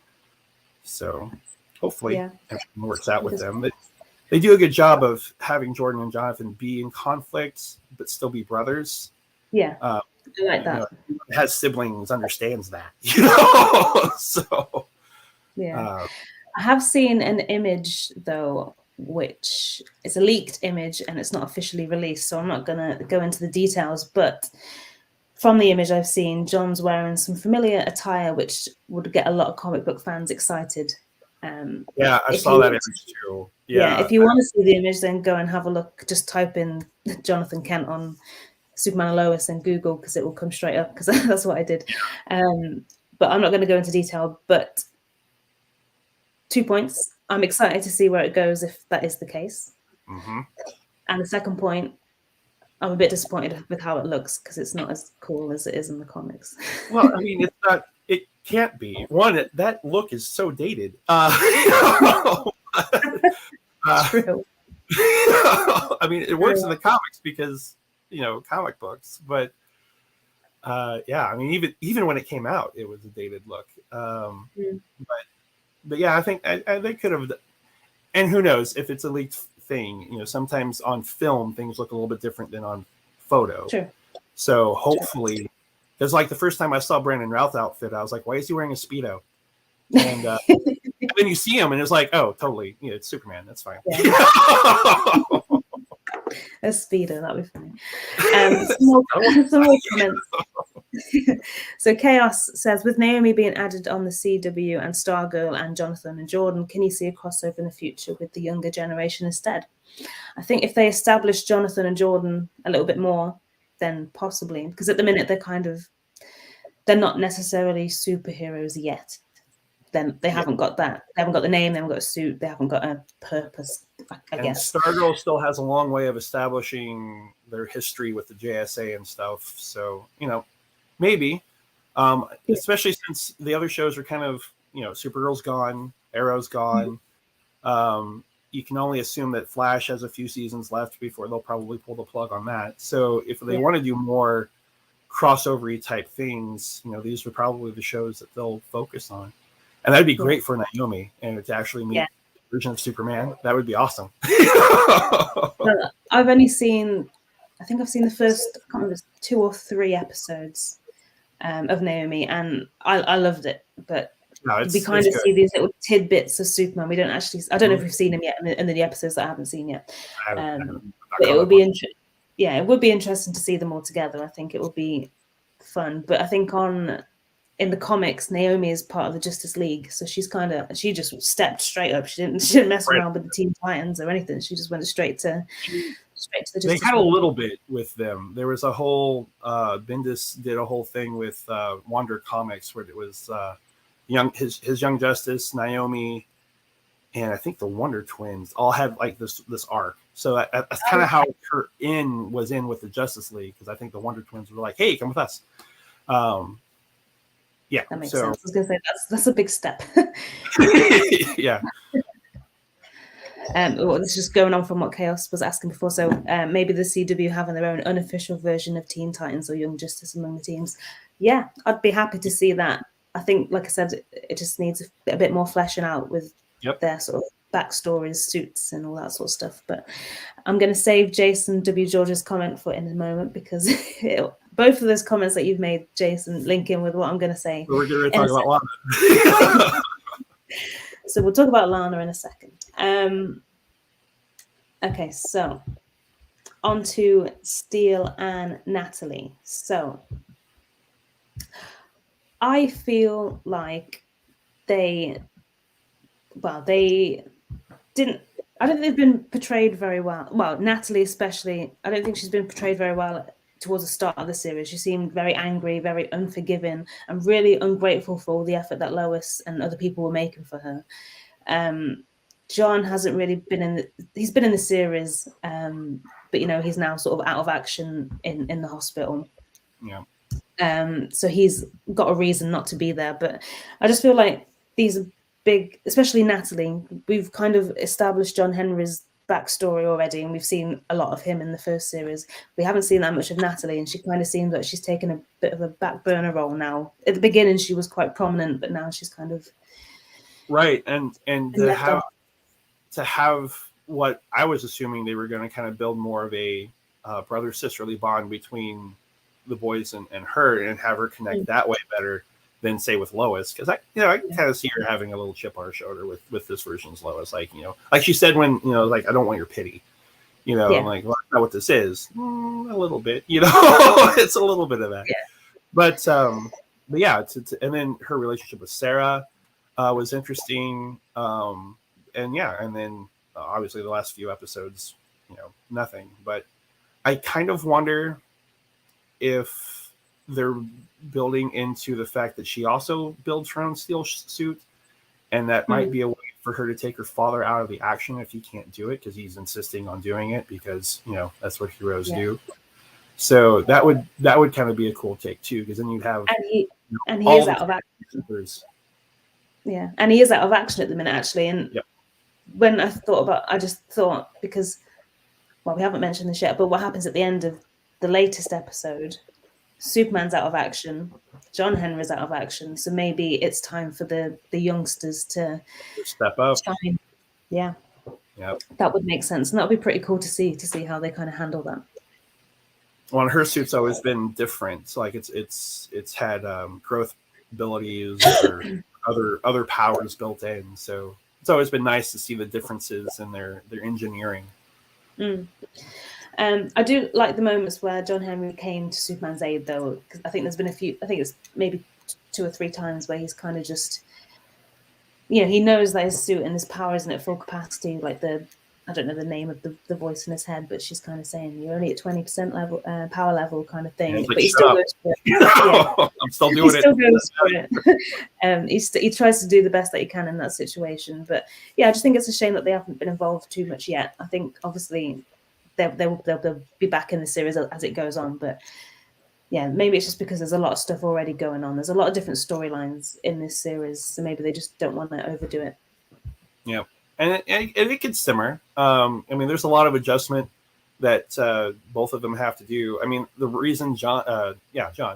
So hopefully everything works out with them. They do a good job of having Jordan and Jonathan be in conflict but still be brothers. Yeah, I like that. Has siblings, understands that. So I have seen an image though, which is a leaked image and it's not officially released, so I'm not gonna go into the details, but from the image I've seen, John's wearing some familiar attire, which would get a lot of comic book fans excited. I saw that image too. Yeah, if you want to see the image, then go and have a look. Just type in Jonathan Kent on Superman and Lois and Google, because it will come straight up, because that's what I did. But I'm not going to go into detail. But 2 points. I'm excited to see where it goes if that is the case. Mm-hmm. And the second point, I'm a bit disappointed with how it looks, because it's not as cool as it is in the comics. Well, I mean, it's not. It can't be. That look is so dated. True. I mean, it works in the comics because comic books, but I mean, even when it came out, it was a dated look. But yeah, I think they could have. And who knows if it's a leaked thing? Sometimes on film things look a little bit different than on photo. Sure. So hopefully, because like the first time I saw Brandon Routh's outfit, I was like, why is he wearing a Speedo? And then you see him and it's like, oh, totally, it's Superman. That's fine. Yeah. A Speedo, that'd be funny. Some more comments. So Chaos says, with Naomi being added on the CW and Stargirl and Jonathan and Jordan, can you see a crossover in the future with the younger generation instead? I think if they establish Jonathan and Jordan a little bit more, then possibly, because at the minute they're not necessarily superheroes yet. Then they haven't got that. They haven't got the name. They haven't got a suit. They haven't got a purpose, I guess. Stargirl still has a long way of establishing their history with the JSA and stuff. So, maybe. Especially since the other shows are kind of, Supergirl's gone, Arrow's gone. You can only assume that Flash has a few seasons left before they'll probably pull the plug on that. So if they want to do more crossover-y type things, these are probably the shows that they'll focus on. And that'd be great for Naomi, and to actually meet the version of Superman. That would be awesome. Well, I've only seen, I think I've seen the first, I can't remember, 2 or 3 episodes of Naomi, and I loved it. But we kind of see these little tidbits of Superman. We don't actually, I don't know if we've seen him yet in the episodes that I haven't seen yet. But it would be interesting. Yeah, it would be interesting to see them all together. I think it would be fun. But I think in the comics, Naomi is part of the Justice League, so she just stepped straight up. She didn't mess around with the Teen Titans or anything. She just went straight to the Justice League. They had a little bit with them. There was a whole Bendis did a whole thing with Wonder Comics where it was his Young Justice, Naomi, and I think the Wonder Twins all had like this arc. So that's kind of how her was in with the Justice League, because I think the Wonder Twins were like, "Hey, come with us." Yeah, that makes sense. I was going to say that's a big step. Yeah. Well, this is just going on from what Chaos was asking before. So maybe the CW having their own unofficial version of Teen Titans or Young Justice among the teams. Yeah, I'd be happy to see that. I think, like I said, it just needs a bit more fleshing out with their sort of backstories, suits, and all that sort of stuff. But I'm going to save Jason W. George's comment for in a moment, because both of those comments that you've made, Jason, link in with what I'm going to say. We're going to talk about Lana. So we'll talk about Lana in a second. Okay, so on to Steele and Natalie. So I feel like they didn't. I don't think they've been portrayed very well. Well, Natalie especially, I don't think she's been portrayed very well towards the start of the series. She seemed very angry, very unforgiving, and really ungrateful for all the effort that Lois and other people were making for her. John hasn't really been he's been in the series, but he's now sort of out of action in the hospital. Yeah. So he's got a reason not to be there. But I just feel like these are big, especially Natalie. We've kind of established John Henry's backstory already, and we've seen a lot of him in the first series. We haven't seen that much of Natalie, and she kind of seems like she's taken a bit of a back burner role now. At the beginning, she was quite prominent, but now she's kind of right. And to have what I was assuming they were going to kind of build more of a brother sisterly bond between the boys and her, and have her connect that way better than say with Lois, because I can kind of see her having a little chip on her shoulder with this version's Lois, like she said when like, I don't want your pity, I'm like, well, that's not what this is. A little bit, it's a little bit of that. But yeah, and then her relationship with Sarah was interesting, and then obviously the last few episodes, nothing. But I kind of wonder if they're building into the fact that she also builds her own steel suit, and that might be a way for her to take her father out of the action if he can't do it, because he's insisting on doing it, because that's what heroes do. So that would kind of be a cool take too, because then you'd have he is out of action. Yeah, and he is out of action at the minute, actually. And when I just thought, because we haven't mentioned this yet, but what happens at the end of the latest episode? Superman's out of action, John Henry's out of action, so maybe it's time for the youngsters to step up. Shine. Yeah, that would make sense, and that would be pretty cool to see how they kind of handle that. Well, her suit's always been different. So like it's had growth abilities or other powers built in. So it's always been nice to see the differences in their engineering. I do like the moments where John Henry came to Superman's aid, though, because I think there's been it's maybe 2 or 3 times where he's kind of just, he knows that his suit and his power isn't at full capacity. Like I don't know the name of the voice in his head, but she's kind of saying you're only at 20% level, power level, kind of thing. Like, but he still goes for it. I'm still doing it. He still goes for it. He tries to do the best that he can in that situation. But I just think it's a shame that they haven't been involved too much yet. I think obviously they'll be back in the series as it goes on, but yeah, maybe it's just because there's a lot of stuff already going on. There's a lot of different storylines in this series, so maybe they just don't want to overdo it. Yeah, and it could simmer. I mean, there's a lot of adjustment that both of them have to do. I mean, the reason John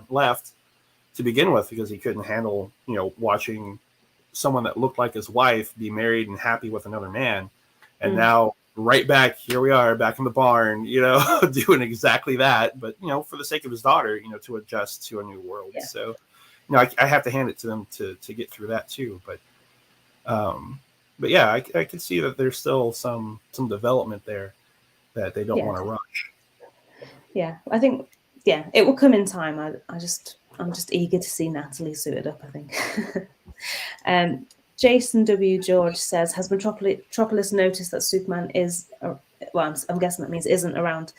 left to begin with because he couldn't handle, watching someone that looked like his wife be married and happy with another man, and now right back here we are back in the barn, doing exactly that. But for the sake of his daughter, to adjust to a new world. Yeah. So, I have to hand it to them to get through that too. But yeah, I can see that there's still some development there that they don't want to rush. Yeah, I think it will come in time. I'm just eager to see Natalie suited up, I think. Jason W. George says, has Metropolis noticed that Superman is, well, I'm guessing that means isn't around.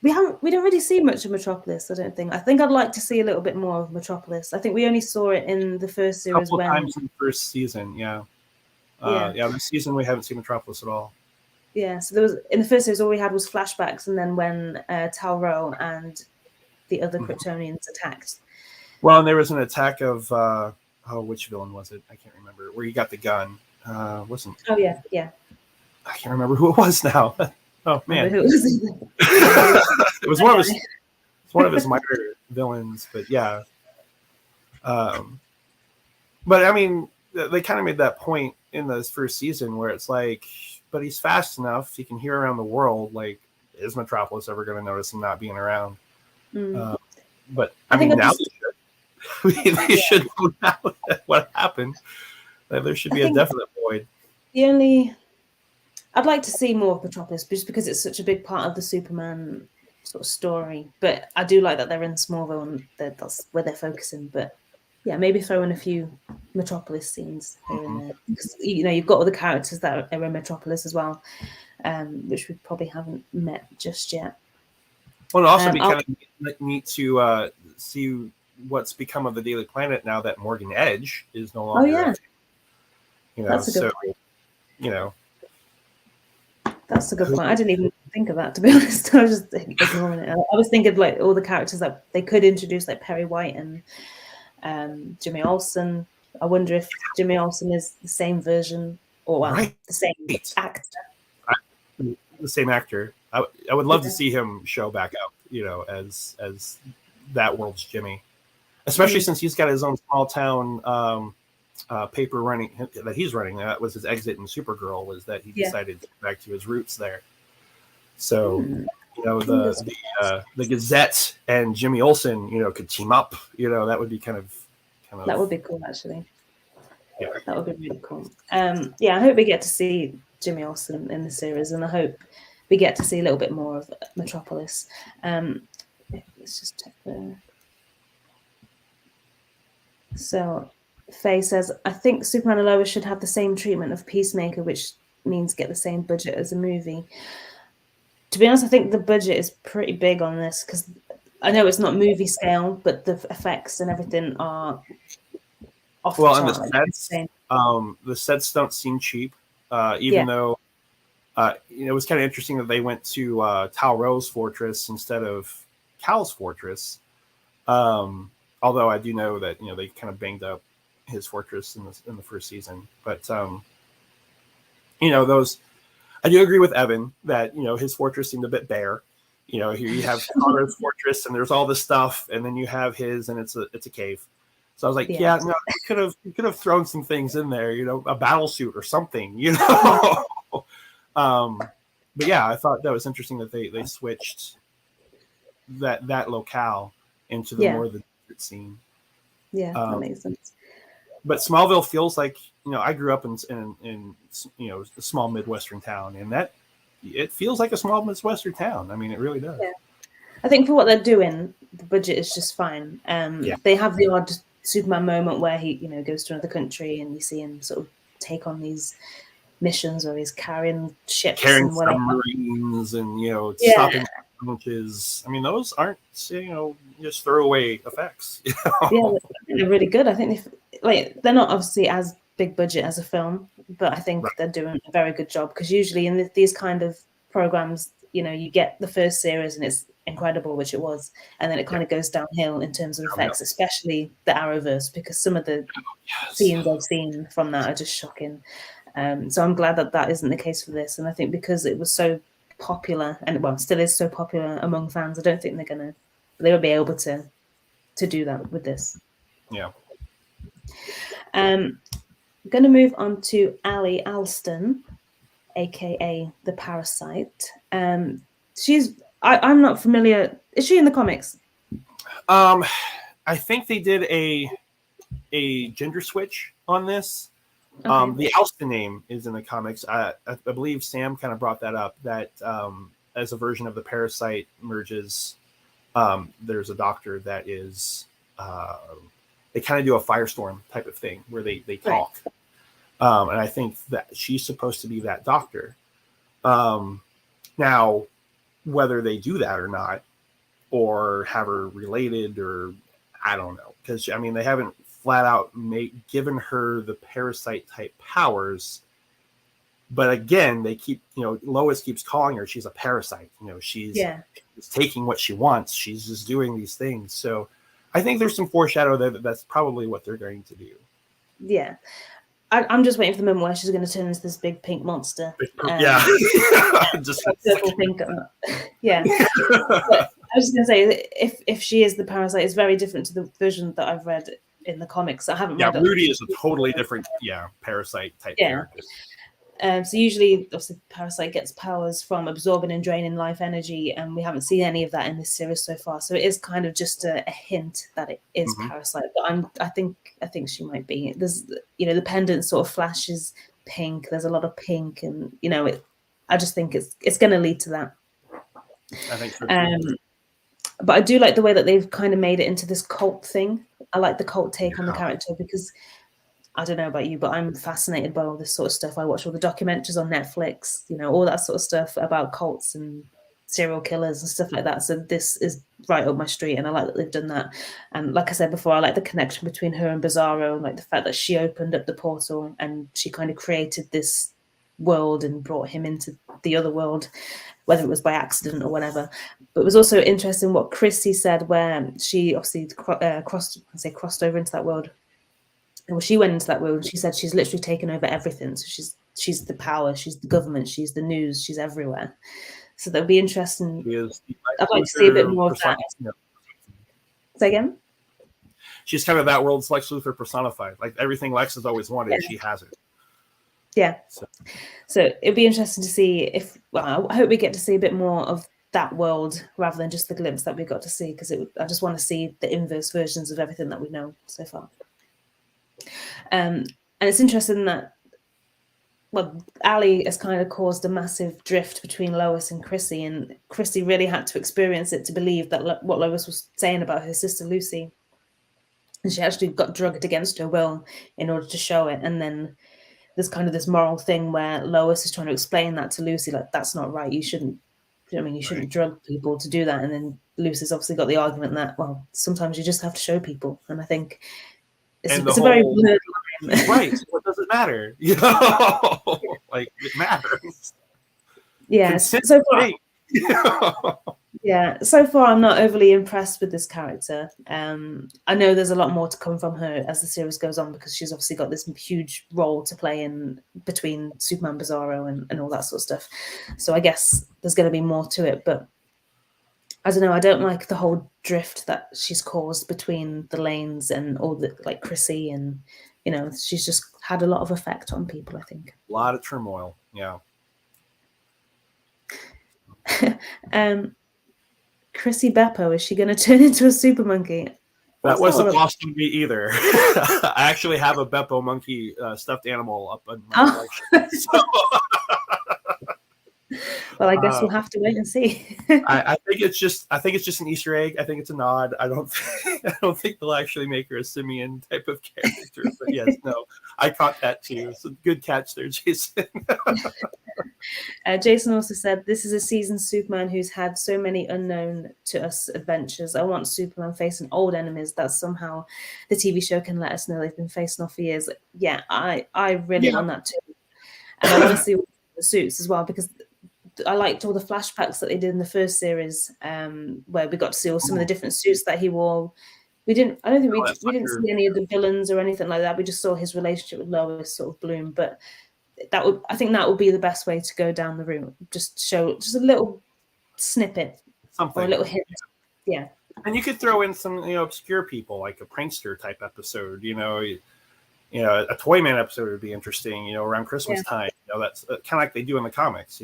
We don't really see much of Metropolis, I don't think. I think I'd like to see a little bit more of Metropolis. I think we only saw it in the first series. A couple times in the first season, yeah. This season we haven't seen Metropolis at all. Yeah, so there was in the first series all we had was flashbacks, and then when Tal-Rho and the other Kryptonians attacked. Well, and there was an attack of which villain was it? I can't remember. Where you got the gun? Wasn't? Oh yeah. I can't remember who it was now. Oh man, who was it was one of his minor villains, but yeah. But I mean, they kind of made that point in this first season where it's like, but he's fast enough; he can hear around the world. Like, is Metropolis ever going to notice him not being around? But I mean, now they should know now what happened. There should be a definite void. I'd like to see more of Metropolis just because it's such a big part of the Superman sort of story. But I do like that they're in Smallville and that's where they're focusing. But yeah, maybe throw in a few Metropolis scenes here and there. Because, you've got all the characters that are in Metropolis as well, which we probably haven't met just yet. Well, it'll also be kind of neat to see what's become of the Daily Planet now that Morgan Edge is no longer. Oh yeah, that's a good point. That's a good point. I didn't even think of that, to be honest. I was just ignoring it. I was thinking like all the characters that they could introduce, like Perry White and Jimmy Olsen. I wonder if Jimmy Olsen is the same version or the same actor. The same actor. I would love to see him show back up, as that world's Jimmy, especially since he's got his own small town paper running that he's running. That was his exit in Supergirl, was that he decided to go back to his roots there. So the Gazette and Jimmy Olsen could team up. That would be kind of that would be cool, actually. Yeah, that would be really cool. I hope we get to see Jimmy Olsen in the series, and I hope we get to see a little bit more of Metropolis. Let's just check there. So Faye says, I think Superman and Lois should have the same treatment of Peacemaker, which means get the same budget as a movie. To be honest, I think the budget is pretty big on this because I know it's not movie scale, but the effects and everything are off the chart. And the sets don't seem cheap, even though it was kind of interesting that they went to Tal-Rho's fortress instead of Cal's fortress. Although I do know that they kind of banged up his fortress in the first season, but those, I do agree with Evan that his fortress seemed a bit bare. Here you have Conrad's fortress and there's all this stuff, and then you have his and it's a cave. So I was like, you could have thrown some things in there, a battle suit or something, but yeah, I thought that was interesting that they switched that locale into the more the desert scene. Yeah, that makes sense. But Smallville feels like, I grew up in a small Midwestern town, and that it feels like a small Midwestern town. I mean, it really does. Yeah. I think for what they're doing, the budget is just fine. They have the odd Superman moment where he, goes to another country and you see him sort of take on these missions where he's carrying ships, submarines, and stopping launches. I mean, those aren't just throwaway effects. Yeah, they're really good. I think they're not obviously as big budget as a film, but I think they're doing a very good job because usually in these kind of programs, you get the first series and it's incredible, which it was, and then it kind of goes downhill in terms of effects, especially the Arrowverse, because some of the scenes I've seen from that are just shocking. So I'm glad that that isn't the case for this, and I think because it was so popular, and well, still is so popular among fans, I don't think they'll be able to do that with this. Yeah. I'm going to move on to Ali Alston, aka the Parasite. I'm not familiar. Is she in the comics? I think they did a gender switch on this. Okay. The Alston name is in the comics. I believe Sam kind of brought that up, that as a version of the Parasite merges, there's a doctor that is they kind of do a firestorm type of thing where they talk. Right. And I think that she's supposed to be that doctor. Now, whether they do that or not, or have her related, or I don't know, because I mean they haven't flat out given her the parasite type powers. But again, they keep, Lois keeps calling her, she's a parasite. She's taking what she wants. She's just doing these things. So I think there's some foreshadow there that's probably what they're going to do. Yeah. I'm just waiting for the moment where she's going to turn into this big pink monster. Just purple pink. Yeah. But I was going to say, if she is the parasite, it's very different to the version that I've read in the comics. I haven't read it. Rudy is a totally different, parasite type character. So usually, obviously, Parasite gets powers from absorbing and draining life energy, and we haven't seen any of that in this series so far. So it is kind of just a hint that it is Parasite. But I think she might be. There's, the pendant sort of flashes pink. There's a lot of pink, and I just think it's going to lead to that. I think so too. But I do like the way that they've kind of made it into this cult thing. I like the cult take on the character because, I don't know about you, but I'm fascinated by all this sort of stuff. I watch all the documentaries on Netflix, all that sort of stuff about cults and serial killers and stuff like that. So this is right up my street, and I like that they've done that. And like I said before, I like the connection between her and Bizarro, and like the fact that she opened up the portal and she kind of created this world and brought him into the other world, whether it was by accident or whatever. But it was also interesting what Chrissy said, where she obviously crossed over into that world. Well, she went into that world and she said she's literally taken over everything. So she's the power, she's the government, she's the news, she's everywhere. So that'll be interesting. I'd like to see a bit more of that. Say again? She's kind of that world's Lex Luthor personified. Like everything Lex has always wanted, she has it. Yeah. So it'd be interesting to see I hope we get to see a bit more of that world rather than just the glimpse that we got to see, because I just want to see the inverse versions of everything that we know so far. And it's interesting that, Ali has kind of caused a massive drift between Lois and Chrissy, and Chrissy really had to experience it to believe that what Lois was saying about her sister Lucy, and she actually got drugged against her will in order to show it. And then there's kind of this moral thing where Lois is trying to explain that to Lucy, like, that's not right. You shouldn't drug people to do that. And then Lucy's obviously got the argument that, well, sometimes you just have to show people. And I think it's a very blurred line. Right. What does it matter? Like, it matters. Yeah. So far I'm not overly impressed with this character. I know there's a lot more to come from her as the series goes on, because she's obviously got this huge role to play in between Superman, Bizarro, and all that sort of stuff. So I guess there's going to be more to it, but I don't know. I don't like the whole drift that she's caused between the lanes and all the, like, Chrissy, and she's just had a lot of effect on people, I think. A lot of turmoil. Yeah. Chrissy Beppo, is she going to turn into a super monkey? That wasn't lost on me either. I actually have a Beppo monkey stuffed animal up in my collection. So. Well, I guess we'll have to wait and see. I think it's just an Easter egg. I think it's a nod. I don't think they'll actually make her a simian type of character. But yes, no, I caught that too. So good catch there, Jason. Jason also said, this is a seasoned Superman who's had so many unknown to us adventures. I want Superman facing old enemies that somehow the TV show can let us know they've been facing off for years. Yeah, I really want that too. And I want to see the suits as well, because I liked all the flashbacks that they did in the first series, where we got to see all some of the different suits that he wore. I don't think we didn't see any of the villains or anything like that. We just saw his relationship with Lois sort of bloom. But I think that would be the best way to go down the route. Just show just a little snippet, something, or a little hint. Yeah. And you could throw in some, obscure people, like a prankster type episode. A Toyman episode would be interesting. Around Christmas time. That's kind of like they do in the comics.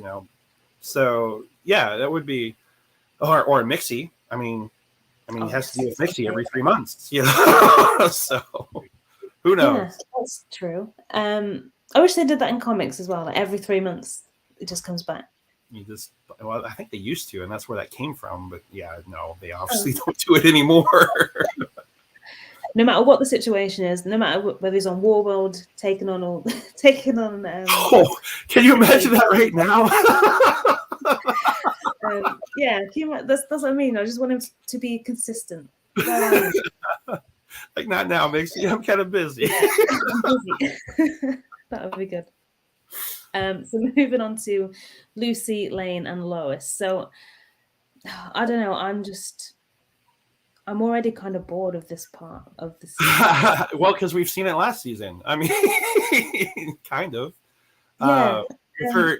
So yeah, that would be, or a Mixie. I mean, he has to do with Mixie every 3 months. So who knows? Yeah, that's true. I wish they did that in comics as well. Like every 3 months, it just comes back. I think they used to, and that's where that came from. But yeah, no, they obviously don't do it anymore. No matter what the situation is, no matter whether he's on Warworld, taking on. Can you imagine that right now? Yeah, that's what I mean. I just want him to be consistent. Like not now, Mixie. I'm kind of busy. That would be good. So moving on to Lucy, Lane, and Lois. So I don't know. I'm already kind of bored of this part of the season. Well, because we've seen it last season. I mean, kind of. Yeah.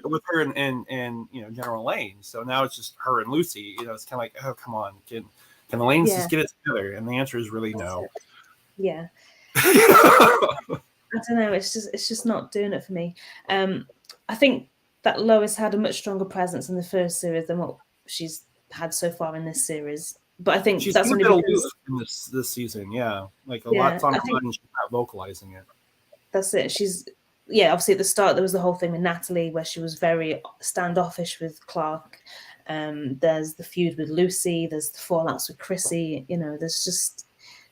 With her and General Lane. So now it's just her and Lucy. It's kind of like, oh, come on, can the Lanes just get it together? And the answer is really no. Yeah. I don't know. It's just not doing it for me. I think that Lois had a much stronger presence in the first series than what she's had so far in this series. But I think she's that's only because in this season. Yeah, like a lot's on her mind, and she's not vocalizing it. That's it. Obviously at the start there was the whole thing with Natalie where she was very standoffish with Clark. There's the feud with Lucy. There's the fallouts with Chrissy. There's just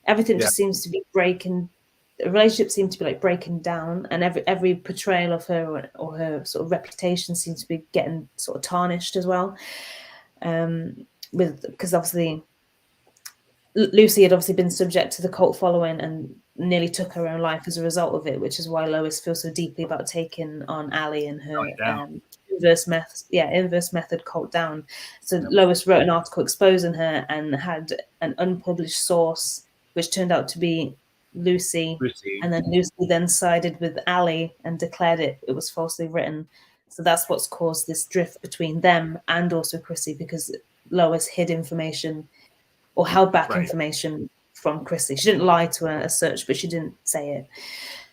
everything just seems to be breaking. The relationship seems to be like breaking down, and every portrayal of her or her sort of reputation seems to be getting sort of tarnished as well. Because obviously Lucy had obviously been subject to the cult following and nearly took her own life as a result of it, which is why Lois feels so deeply about taking on Allie and her inverse method cult down. So Lois wrote an article exposing her and had an unpublished source, which turned out to be Lucy. And then Lucy then sided with Allie and declared it was falsely written. So that's what's caused this drift between them and also Chrissy, because Lois hid information or held back information from Chrissy. She didn't lie to her as such, but she didn't say it.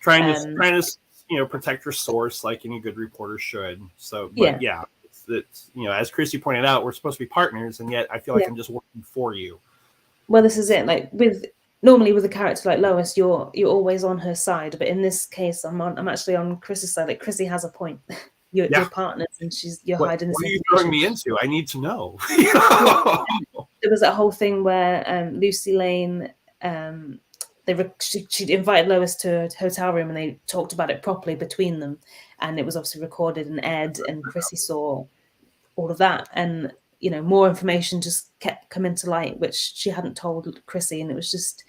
Trying to protect her source like any good reporter should. So, but it's as Chrissy pointed out, we're supposed to be partners, and yet I feel like I'm just working for you. Well, this is it. Like normally with a character like Lois, you're always on her side, but in this case, I'm actually on Chrissy's side. Like Chrissy has a point. You're partners, and you're hiding this. What are you throwing me into? I need to know. There was that whole thing where Lucy Lane, she invited Lois to a hotel room, and they talked about it properly between them, and it was obviously recorded and aired, and Chrissy saw all of that, and more information just kept coming to light, which she hadn't told Chrissy, and it was just,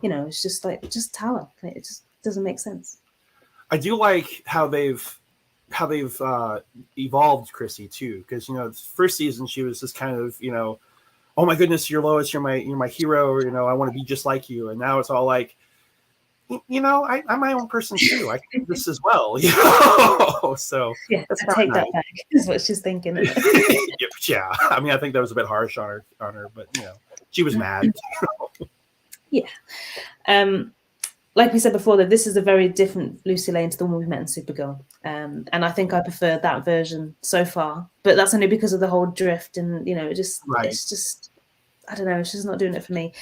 it's just like, just tell her. It just doesn't make sense. I do like how they've evolved Chrissy too, because first season she was just kind of oh my goodness, you're Lois, you're my hero, I want to be just like you, and now it's all like I'm my own person too, I can do this as well. So let's take that back is what she's thinking. Yeah, I mean I think that was a bit harsh on her, but she was mad. Like we said before, that this is a very different Lucy Lane to the one we met in Supergirl. And I think I prefer that version so far. But that's only because of the whole drift and, it's just, I don't know, it's just not doing it for me.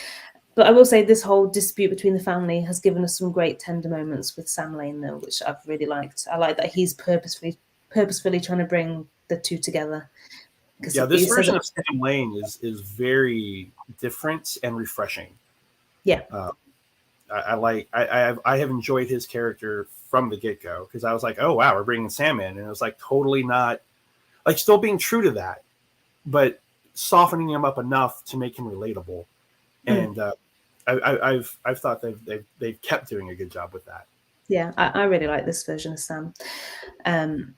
But I will say this whole dispute between the family has given us some great tender moments with Sam Lane, though, which I've really liked. I like that he's purposefully trying to bring the two together. Yeah, this version of Sam Lane is very different and refreshing. Yeah. I have enjoyed his character from the get-go, because I was like, oh wow, we're bringing Sam in, and it was like totally not like, still being true to that, but softening him up enough to make him relatable. And I've thought they've kept doing a good job with that. Yeah, I really like this version of Sam. And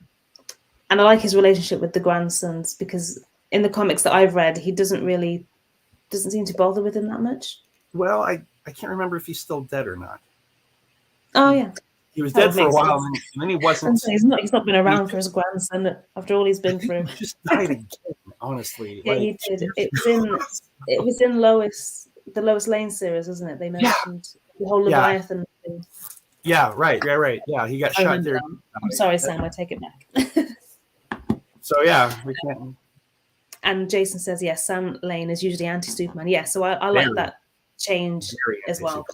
And I like his relationship with the grandsons, because in the comics that I've read, he doesn't seem to bother with him that much. Well, I can't remember if he's still dead or not. Oh yeah, he was dead for a while, and then he wasn't. He's not been around for his grandson after all he's been through. He just died again, honestly. Yeah, he did. It was in the Lois Lane series, wasn't it? They mentioned the whole Leviathan thing. Yeah, right. Yeah, he got shot there. I'm sorry, Sam. I take it back. So yeah, we can't. And Jason says, yes, Sam Lane is usually anti-Superman. Yeah, so I like that change as well.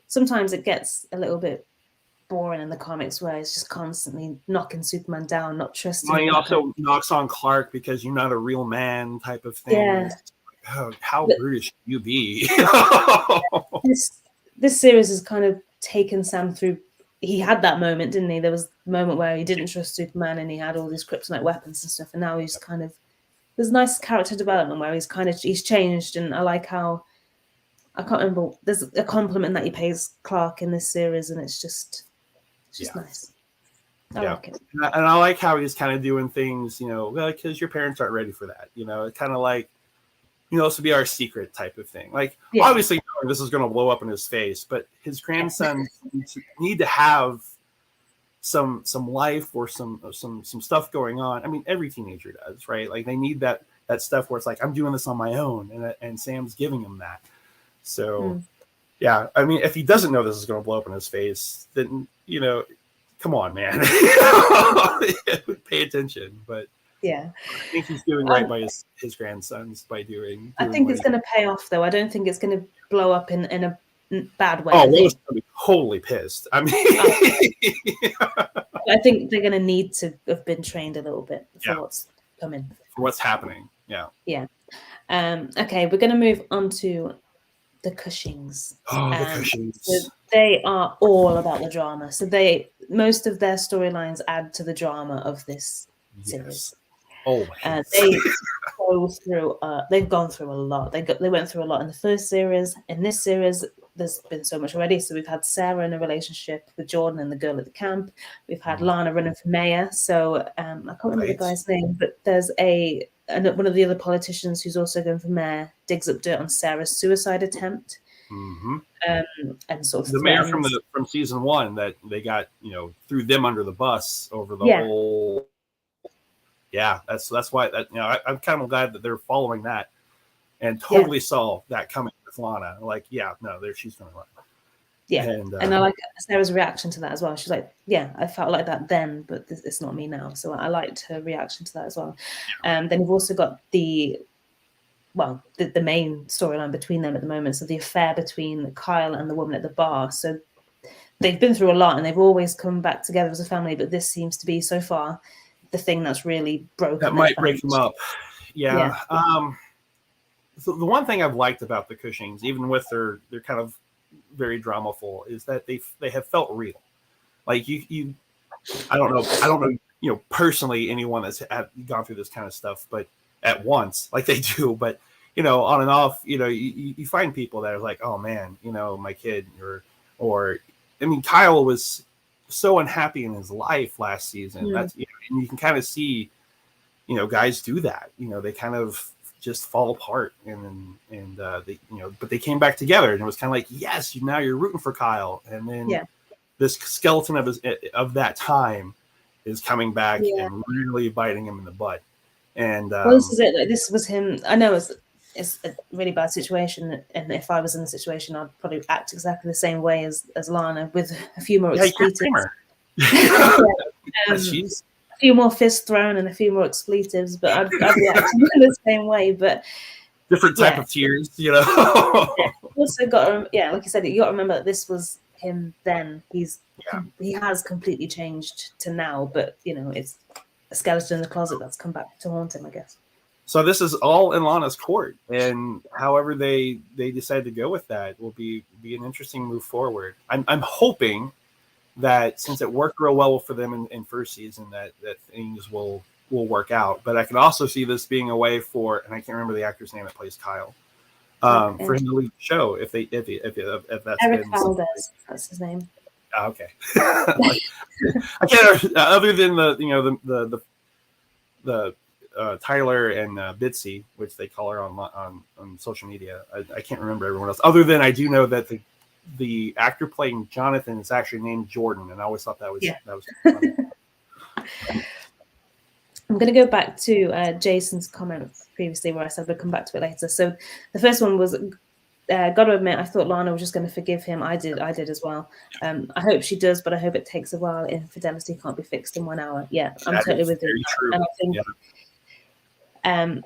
Sometimes it gets a little bit boring in the comics where it's just constantly knocking Superman down, not trusting him. He also knocks on Clark because you're not a real man type of thing. Yeah. Oh, how rude should you be? This series has kind of taken Sam through. He had that moment, didn't he? There was a moment where he didn't trust Superman and he had all these kryptonite weapons and stuff, and now he's kind of, there's nice character development where he's changed. And I like how, I can't remember, there's a compliment that he pays Clark in this series, and it's just nice. I like it. And I like how he's kind of doing things, because your parents aren't ready for that. It's kind of like, this would be our secret type of thing. Like, obviously, this is going to blow up in his face, but his grandson need to have some life or some stuff going on. I mean, every teenager does, right? Like, they need that stuff where it's like, I'm doing this on my own, and Sam's giving him that. So, yeah, I mean, if he doesn't know this is going to blow up in his face, then come on, man, pay attention. But yeah, I think he's doing right by his grandsons by doing. I think it's going to pay off, though. I don't think it's going to blow up in a bad way. Oh, Lois going to be totally pissed. I mean, I think they're going to need to have been trained a little bit for what's coming, for what's happening. Yeah. Okay, we're going to move on to the Cushings. Oh, the Cushings. So they are all about the drama. So most of their storylines add to the drama of this series. Oh, they've gone through a lot. They went through a lot in the first series. In this series, there's been so much already. So we've had Sarah in a relationship with Jordan and the girl at the camp. We've had Lana running for mayor. So I can't remember the guy's name, but there's one of the other politicians who's also going for mayor digs up dirt on Sarah's suicide attempt. Mm-hmm. And sort of the mayor from season 1 that they got threw them under the bus over the whole. Yeah, that's why I'm kind of glad that they're following that, and totally saw that coming with Lana. Like, she's going to run. Yeah, and I like Sarah's reaction to that as well. She's like, "Yeah, I felt like that then, but it's not me now." So I liked her reaction to that as well. Then you've also got the main storyline between them at the moment. So the affair between Kyle and the woman at the bar. So they've been through a lot, and they've always come back together as a family. But this seems to be so far the thing that's really broken. That might break them up. Yeah. So the one thing I've liked about the Cushings, even with their kind of very dramaful, is that they have felt real. Like I don't know personally anyone that's gone through this kind of stuff, but at once, like they do, but on and off, you find people that are like, oh man, my kid, or I mean, Kyle was so unhappy in his life last season. That's and you can kind of see, guys do that. They kind of just fall apart, and they but they came back together, and it was kind of like, yes, now you're rooting for Kyle, and then this skeleton of that time is coming back and really biting him in the butt. And this is it. Like, this was him. I know it's a really bad situation, and if I was in the situation, I'd probably act exactly the same way as Lana, with a few more expletives. A few more fists thrown and a few more expletives, but I'd be acting in the same way. But different type of tears, Also got like you said, you got to remember that this was him then. He has completely changed to now, but it's a skeleton in the closet that's come back to haunt him, I guess. So this is all in Lana's court, and however they decide to go with that will be an interesting move forward. I'm hoping that since it worked real well for them in first season, that things will work out. But I can also see this being a way for, and I can't remember the actor's name that plays Kyle, for him to leave the show if that's Eric Valdez, that's his name. Okay. I can't. Other than the Tyler and Bitsy, which they call her on social media. I can't remember everyone else, other than I do know that the actor playing Jonathan is actually named Jordan, and I always thought that was funny. I'm going to go back to Jason's comment previously where I said we'll come back to it later. So the first one was, got to admit, I thought Lana was just going to forgive him. I did as well. I hope she does, but I hope it takes a while. Infidelity can't be fixed in 1 hour. Yeah, I'm totally with you. And I think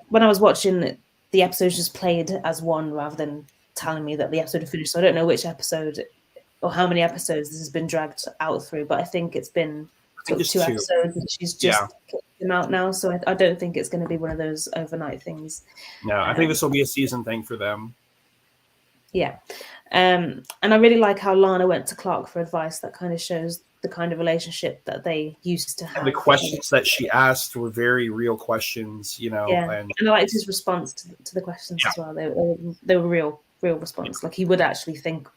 when I was watching, the episodes just played as one rather than telling me that the episode had finished. So I don't know which episode or how many episodes this has been dragged out through, but I think it's been two episodes and she's just kicked him out now. So I don't think it's going to be one of those overnight things. No, I think this will be a season thing for them. Yeah. And I really like how Lana went to Clark for advice. That kind of shows the kind of relationship that they used to have. And the questions that she asked were very real questions, you know. Yeah. And I liked his response to the questions as well. They were real response. Like he would actually think.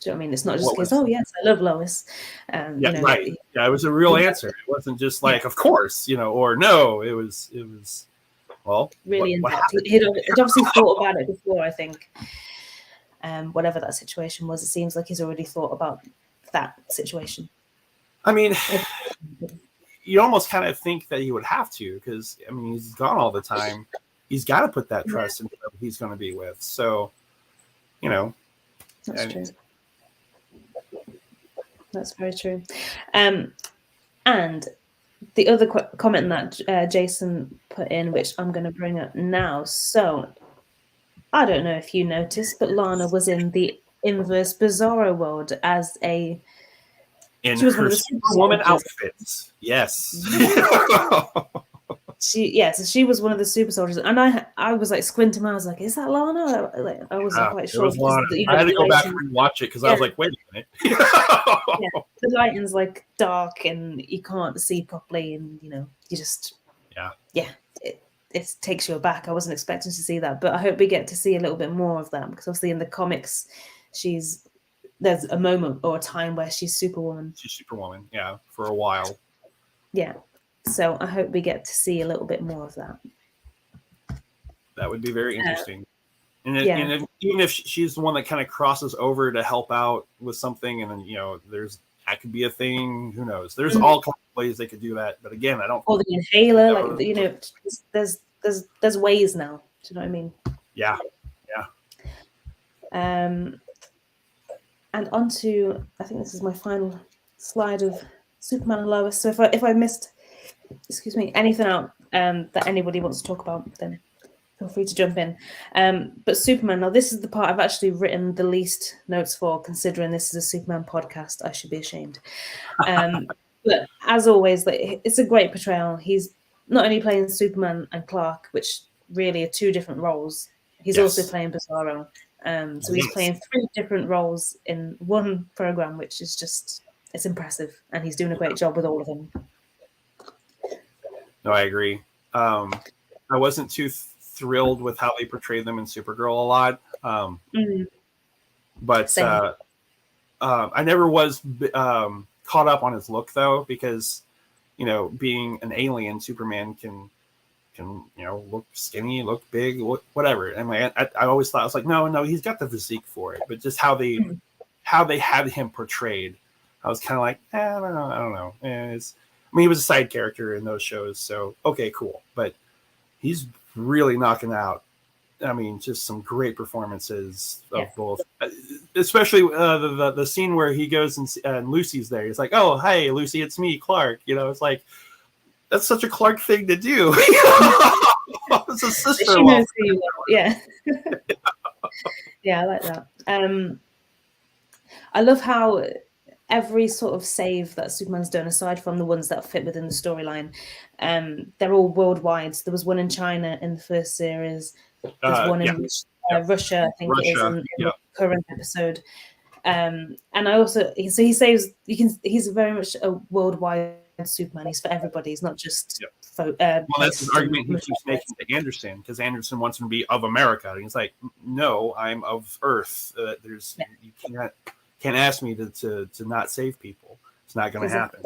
Do you know what I mean? It's not just because, oh yes, I love Lois. Right. Yeah, it was a real answer. It wasn't just like, of course, you know, or no. It was. Well, really in depth. He'd obviously thought about it before. I think, whatever that situation was, it seems like he's already thought about that situation. I mean, you almost kind of think that he would have to, because I mean, he's gone all the time. He's got to put that trust in whoever he's going to be with. So, you know, that's true. That's very true. And the other comment that Jason put in, which I'm going to bring up now. So I don't know if you noticed, but Lana was in the inverse Bizarro world as she was her Superwoman outfits. Yes. So she was one of the super soldiers, and I was like squinting. I was like, "Is that Lana?" I wasn't quite sure. It was Lana. I had to go back and watch it because I was like, "Wait a minute." The lighting's like dark, and you can't see properly, and you know, you just it takes you aback. I wasn't expecting to see that, but I hope we get to see a little bit more of that because obviously in the comics, there's a moment or a time where she's Superwoman. She's Superwoman, yeah, for a while. Yeah. So I hope we get to see a little bit more of that. That would be very interesting. And even if she's the one that kind of crosses over to help out with something, and then, you know, that could be a thing. Who knows? There's all kinds of ways they could do that. But again, I don't. Or the inhaler, like, you know, there's ways now. Do you know what I mean? Yeah. And onto, I think this is my final slide of Superman and Lois. So if I missed, anything out that anybody wants to talk about, then feel free to jump in. But Superman, now this is the part I've actually written the least notes for, considering this is a Superman podcast. I should be ashamed. But as always, it's a great portrayal. He's not only playing Superman and Clark, which really are two different roles. He's also playing Bizarro. So he's playing 3 different roles in one program, which is just, it's impressive. And he's doing a great job with all of them. No, I agree. I wasn't too thrilled with how they portrayed them in Supergirl a lot. But I never was caught up on his look, though, because, you know, being an alien, Superman can you know, look skinny, look big, whatever. And I always thought, I was like, no, he's got the physique for it. But just how they had him portrayed, I was kind of like, I don't know. He was a side character in those shows, so okay, cool. But he's really knocking out. I mean, just some great performances of both, especially the scene where he goes and Lucy's there. He's like, "Oh, hey, Lucy, it's me, Clark." You know, it's like that's such a Clark thing to do. It's a sister. She knows who you are. Yeah, yeah, I like that. I love how every sort of save that Superman's done, aside from the ones that fit within the storyline, they're all worldwide. So there was one in China in the first series. There's one in Russia, I think it is, in the current episode. And I also, so he saves. He's very much a worldwide Superman. He's for everybody. He's not just. Well, that's the argument he keeps making to Anderson, because Anderson wants him to be of America, and he's like, "No, I'm of Earth. You can't ask me to not save people. It's not going to happen."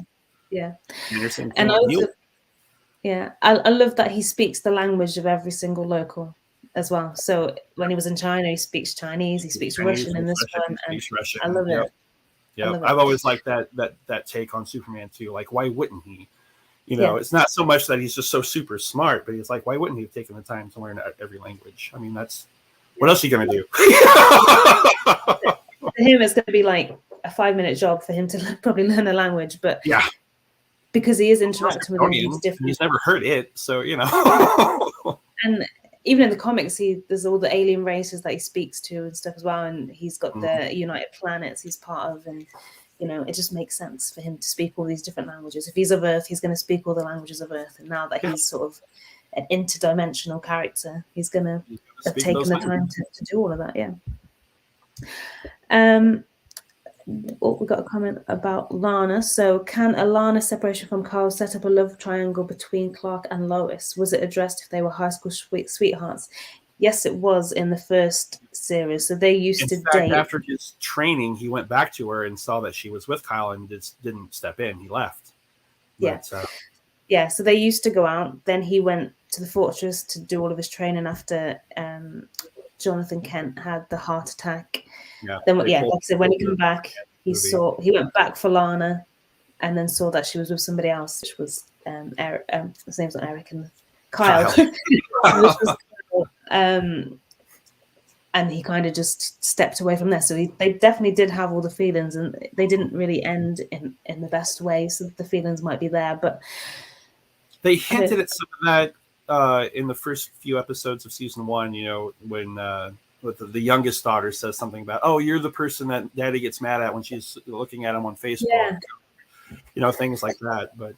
Yeah, Anderson and also, Yeah, I love that he speaks the language of every single local as well. So when he was in China, he speaks Chinese, he speaks Russian in this one, and Speaks Russian. I love it. I Yep. love it. I've always liked that take on Superman too. Like, why wouldn't he? You know, Yeah. it's not so much that he's just so super smart, but he's like, why wouldn't he have taken the time to learn every language? I mean, that's what else are you gonna do? For him, it's going to be like a 5-minute job for him to probably learn a language, but Yeah, because he is interacting with all these Kryptonian, different. he's never heard it, so you know. And even in the comics, there's all the alien races that he speaks to and stuff as well, and he's got the United Planets he's part of, and you know, it just makes sense for him to speak all these different languages. If he's of Earth, he's going to speak all the languages of Earth, and now that he's sort of an interdimensional character, he's going to have taken the time to do all of that. Yeah. We got a comment about Lana. So, can a Lana separation from Carl set up a love triangle between Clark and Lois? Was it addressed if they were high school sweethearts? Yes, it was in the first series. So they used to date. After his training, he went back to her and saw that she was with Kyle and didn't step in. He left. But, yeah. So they used to go out. Then he went to the fortress to do all of his training after Jonathan Kent had the heart attack. Yeah. Then like I said, when he came back, he went back for Lana, and then saw that she was with somebody else, which was Eric. His name's not Eric, and Kyle. Which was Kyle. And he kind of just stepped away from there. So they definitely did have all the feelings, and they didn't really end in the best way. So the feelings might be there, but they hinted at some of that in the first few episodes of season 1. You know, when with the youngest daughter says something about, "Oh, you're the person that Daddy gets mad at when she's looking at him on Facebook." Yeah. You know, things like that. But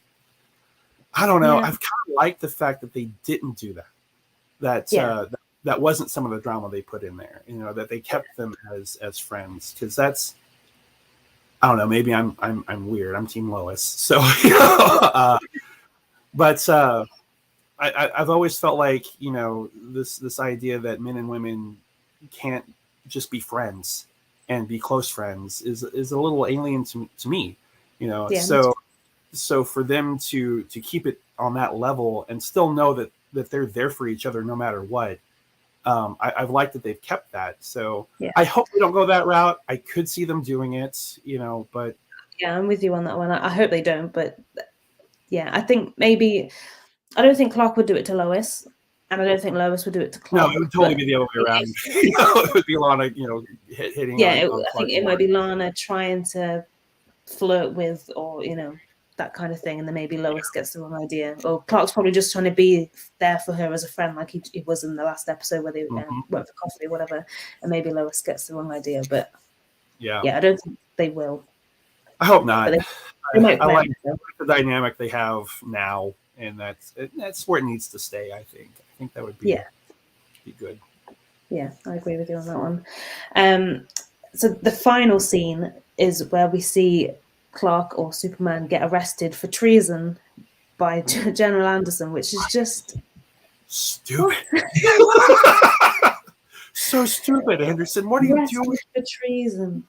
I don't know. Yeah. I've kind of liked the fact that they didn't do that. That wasn't some of the drama they put in there. You know, that they kept them as friends, because that's, I don't know. Maybe I'm weird. I'm Team Lois. So, you know, but I've always felt like, you know, this idea that men and women can't just be friends and be close friends is a little alien to me, you know. So for them to keep it on that level and still know that they're there for each other no matter what, I've liked that they've kept that. So I hope they don't go that route. I could see them doing it, you know, but yeah, I'm with you on that one. I hope they don't, but yeah, I think maybe, I don't think Clark would do it to Lois, and I don't think Lois would do it to Clark. No, it would totally be the other way around. You know, it would be Lana, you know, hitting. Yeah, I think it might be Lana trying to flirt with, or you know, that kind of thing, and then maybe Lois gets the wrong idea. Or Clark's probably just trying to be there for her as a friend, like he was in the last episode where they went for coffee or whatever, and maybe Lois gets the wrong idea. But yeah, I don't think they will. I hope not. They might I like the dynamic they have now, and that's where it needs to stay. I think that would be good. Yeah, I agree with you on that one. So the final scene is where we see Clark or Superman get arrested for treason by General Anderson, which is just stupid. So stupid, Anderson. What are you doing? For treason.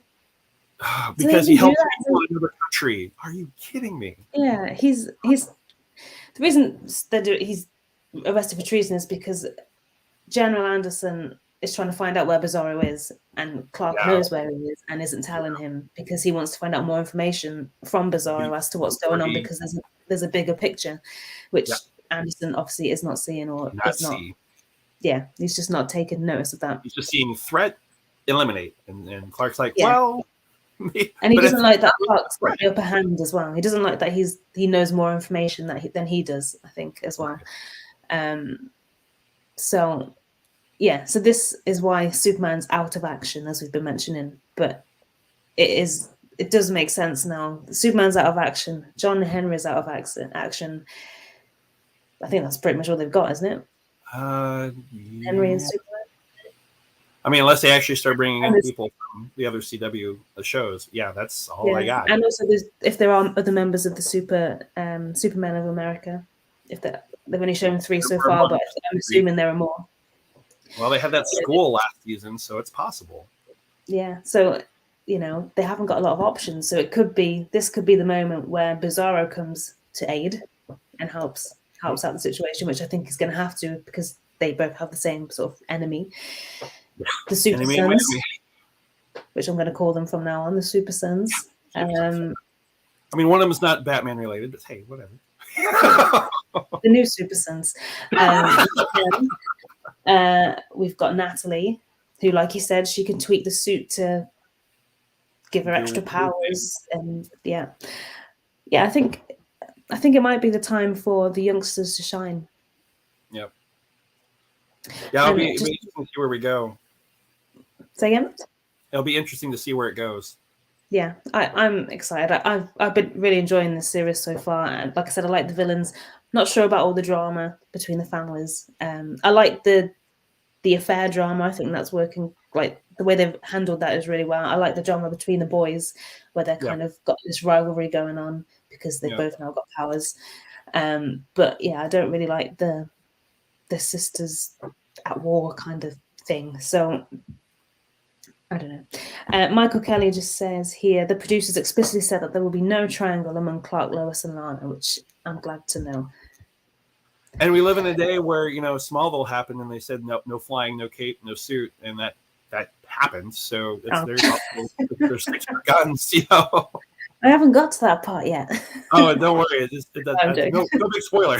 Because he helped people in another country. Are you kidding me? Yeah, he's the reason that he's arrested for treason is because General Anderson is trying to find out where Bizarro is, and Clark knows where he is and isn't telling him because he wants to find out more information from Bizarro as to what's going on, because there's a bigger picture, which Anderson obviously is not seeing or is not. Yeah, he's just not taking notice of that. He's just seeing threat, eliminate, and Clark's like, well. And he doesn't like that Clark's got the upper hand as well. He doesn't like that he knows more information than he does, I think, as well. So this is why Superman's out of action, as we've been mentioning. But it does make sense now. Superman's out of action. John Henry's out of action. I think that's pretty much all they've got, isn't it? Henry and Superman. I mean, unless they actually start bringing in people from the other CW shows, that's all I got. And also, if there are other members of the Superman of America, if they've only shown 3 so far, but I'm assuming there are more. Well, they had that school last season, so it's possible. Yeah, so you know they haven't got a lot of options. So this could be the moment where Bizarro comes to aid and helps helps out the situation, which I think is going to have to, because they both have the same sort of enemy, the Super Sons, which I'm going to call them from now on, the Super Sons. I mean, one of them is not Batman related, but hey, whatever. The new Super Sons. We've got Natalie, who, like you said, she can tweak the suit to give her extra powers, and I think it might be the time for the youngsters to shine. Yep. Yeah, it'll be interesting to see where we go. Say again? It'll be interesting to see where it goes. Yeah, I'm excited. I've been really enjoying this series so far, and like I said, I like the villains. Not sure about all the drama between the families. I like the affair drama. I think that's working. Like the way they've handled that is really well. I like the drama between the boys, where they're kind of got this rivalry going on because they've both now got powers. But yeah, I don't really like the sisters at war kind of thing. So I don't know. Michael Kelly just says here, the producers explicitly said that there will be no triangle among Clark, Lois, and Lana, which I'm glad to know. And we live in a day where, Smallville happened and they said no flying, no cape, no suit, and that happened. So it's very possible there's guns, I haven't got to that part yet. Oh, don't worry. No big spoiler.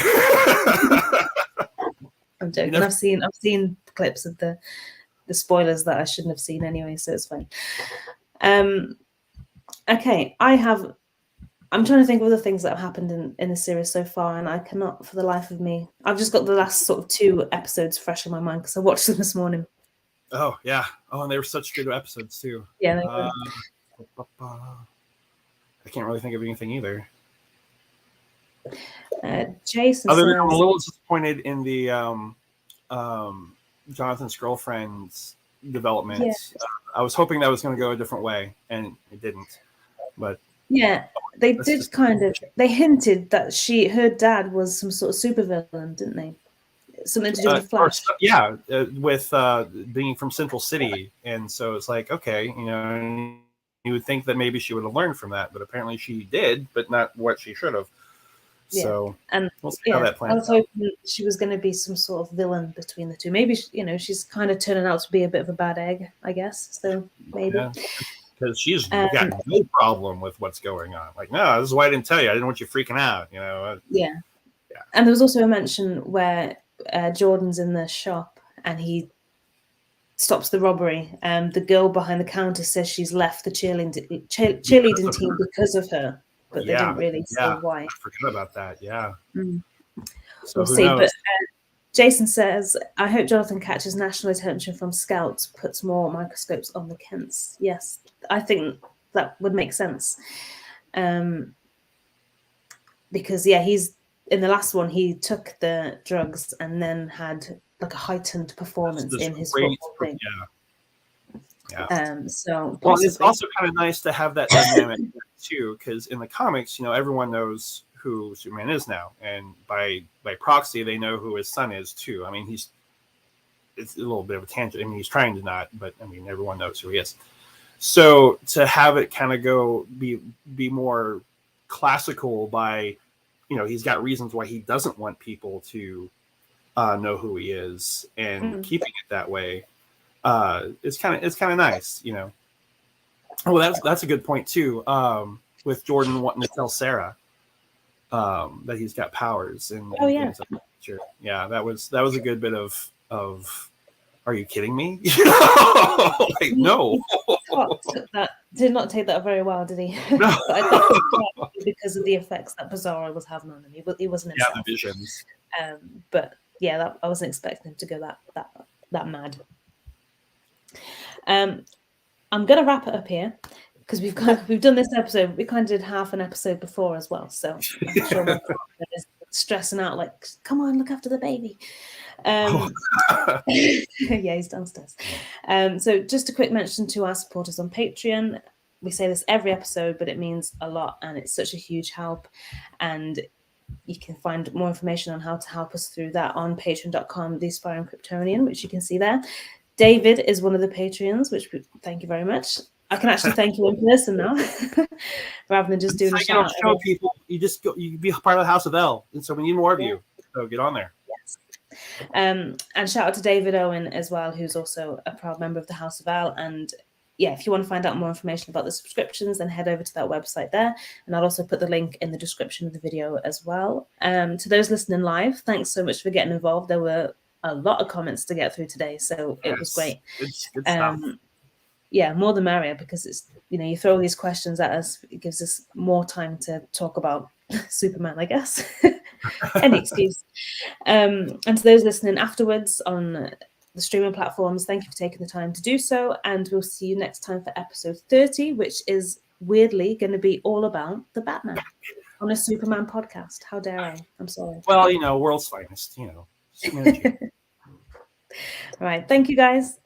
I'm joking. I've seen clips of the spoilers that I shouldn't have seen anyway, so it's fine. Okay, I'm trying to think of other things that have happened in the series so far, and I cannot for the life of me. I've just got the last sort of 2 episodes fresh in my mind because I watched them this morning. Oh, yeah. Oh, and they were such good episodes, too. Yeah, they were. I can't really think of anything either. Jason Other says, than I'm a little disappointed in the Jonathan's girlfriend's development. Yeah. I was hoping that was going to go a different way, and it didn't. But yeah, they did kind of. They hinted that her dad was some sort of supervillain, didn't they? Something to do with Flash. With being from Central City, and so it's like, okay, you would think that maybe she would have learned from that, but apparently she did, but not what she should have. Yeah. So and we'll see how that plans out. I was hoping she was going to be some sort of villain between the two. Maybe she's kind of turning out to be a bit of a bad egg, I guess. So maybe because she's got no problem with what's going on. Like, no, this is why I didn't tell you. I didn't want you freaking out. Yeah. And there was also a mention where Jordan's in the shop and he stops the robbery. The girl behind the counter says she's left the cheerleading team because of her. But they didn't really say why. I forgot about that. Yeah. So we'll see. Knows? But Jason says, I hope Jonathan catches national attention from Scouts, puts more microscopes on the Kents. Yes, I think that would make sense. Because, he's in the last one, he took the drugs and then had like a heightened performance in his football thing. Yeah. So it's also kind of nice to have that dynamic too, because in the comics, everyone knows who Superman is now, and by proxy, they know who his son is too. I mean, it's a little bit of a tangent. I mean, he's trying to not, but I mean, everyone knows who he is. So to have it kind of be more classical by, he's got reasons why he doesn't want people to know who he is, and keeping it that way. It's kind of nice, Well, that's a good point too. With Jordan wanting to tell Sarah that he's got powers and things like that. Yeah, that was a good bit of. Are you kidding me? Like, no. Did not take that very well, did he? No. Because of the effects that Bizarro was having on him. He wasn't himself. Yeah, the visions. But I wasn't expecting him to go that mad. I'm gonna wrap it up here because we've done this episode. We kind of did half an episode before as well, so I'm sure we're stressing out like, come on, look after the baby. Yeah, he's downstairs. So just a quick mention to our supporters on Patreon. We say this every episode, but it means a lot and it's such a huge help. And you can find more information on how to help us through that on patreon.com, The Aspiring Kryptonian, which you can see there. David is one of the Patreons, which thank you very much. I can actually thank you in person now, rather than just doing a shout out. Show people, you be part of the House of L, and so we need more of you. So get on there. Yes. And shout out to David Owen as well, who's also a proud member of the House of Al. And yeah, if you want to find out more information about the subscriptions, then head over to that website there. And I'll also put the link in the description of the video as well. To those listening live, thanks so much for getting involved. There were a lot of comments to get through today, so it was great. It's good stuff. Yeah, more the merrier, because it's, you know, you throw these questions at us, it gives us more time to talk about Superman, I guess. Any excuse. And to those listening afterwards on the streaming platforms, thank you for taking the time to do so, and we'll see you next time for episode 30, which is weirdly going to be all about the Batman on a Superman podcast. How dare I? I'm sorry. Well, you know, world's finest, you know. All right, thank you guys.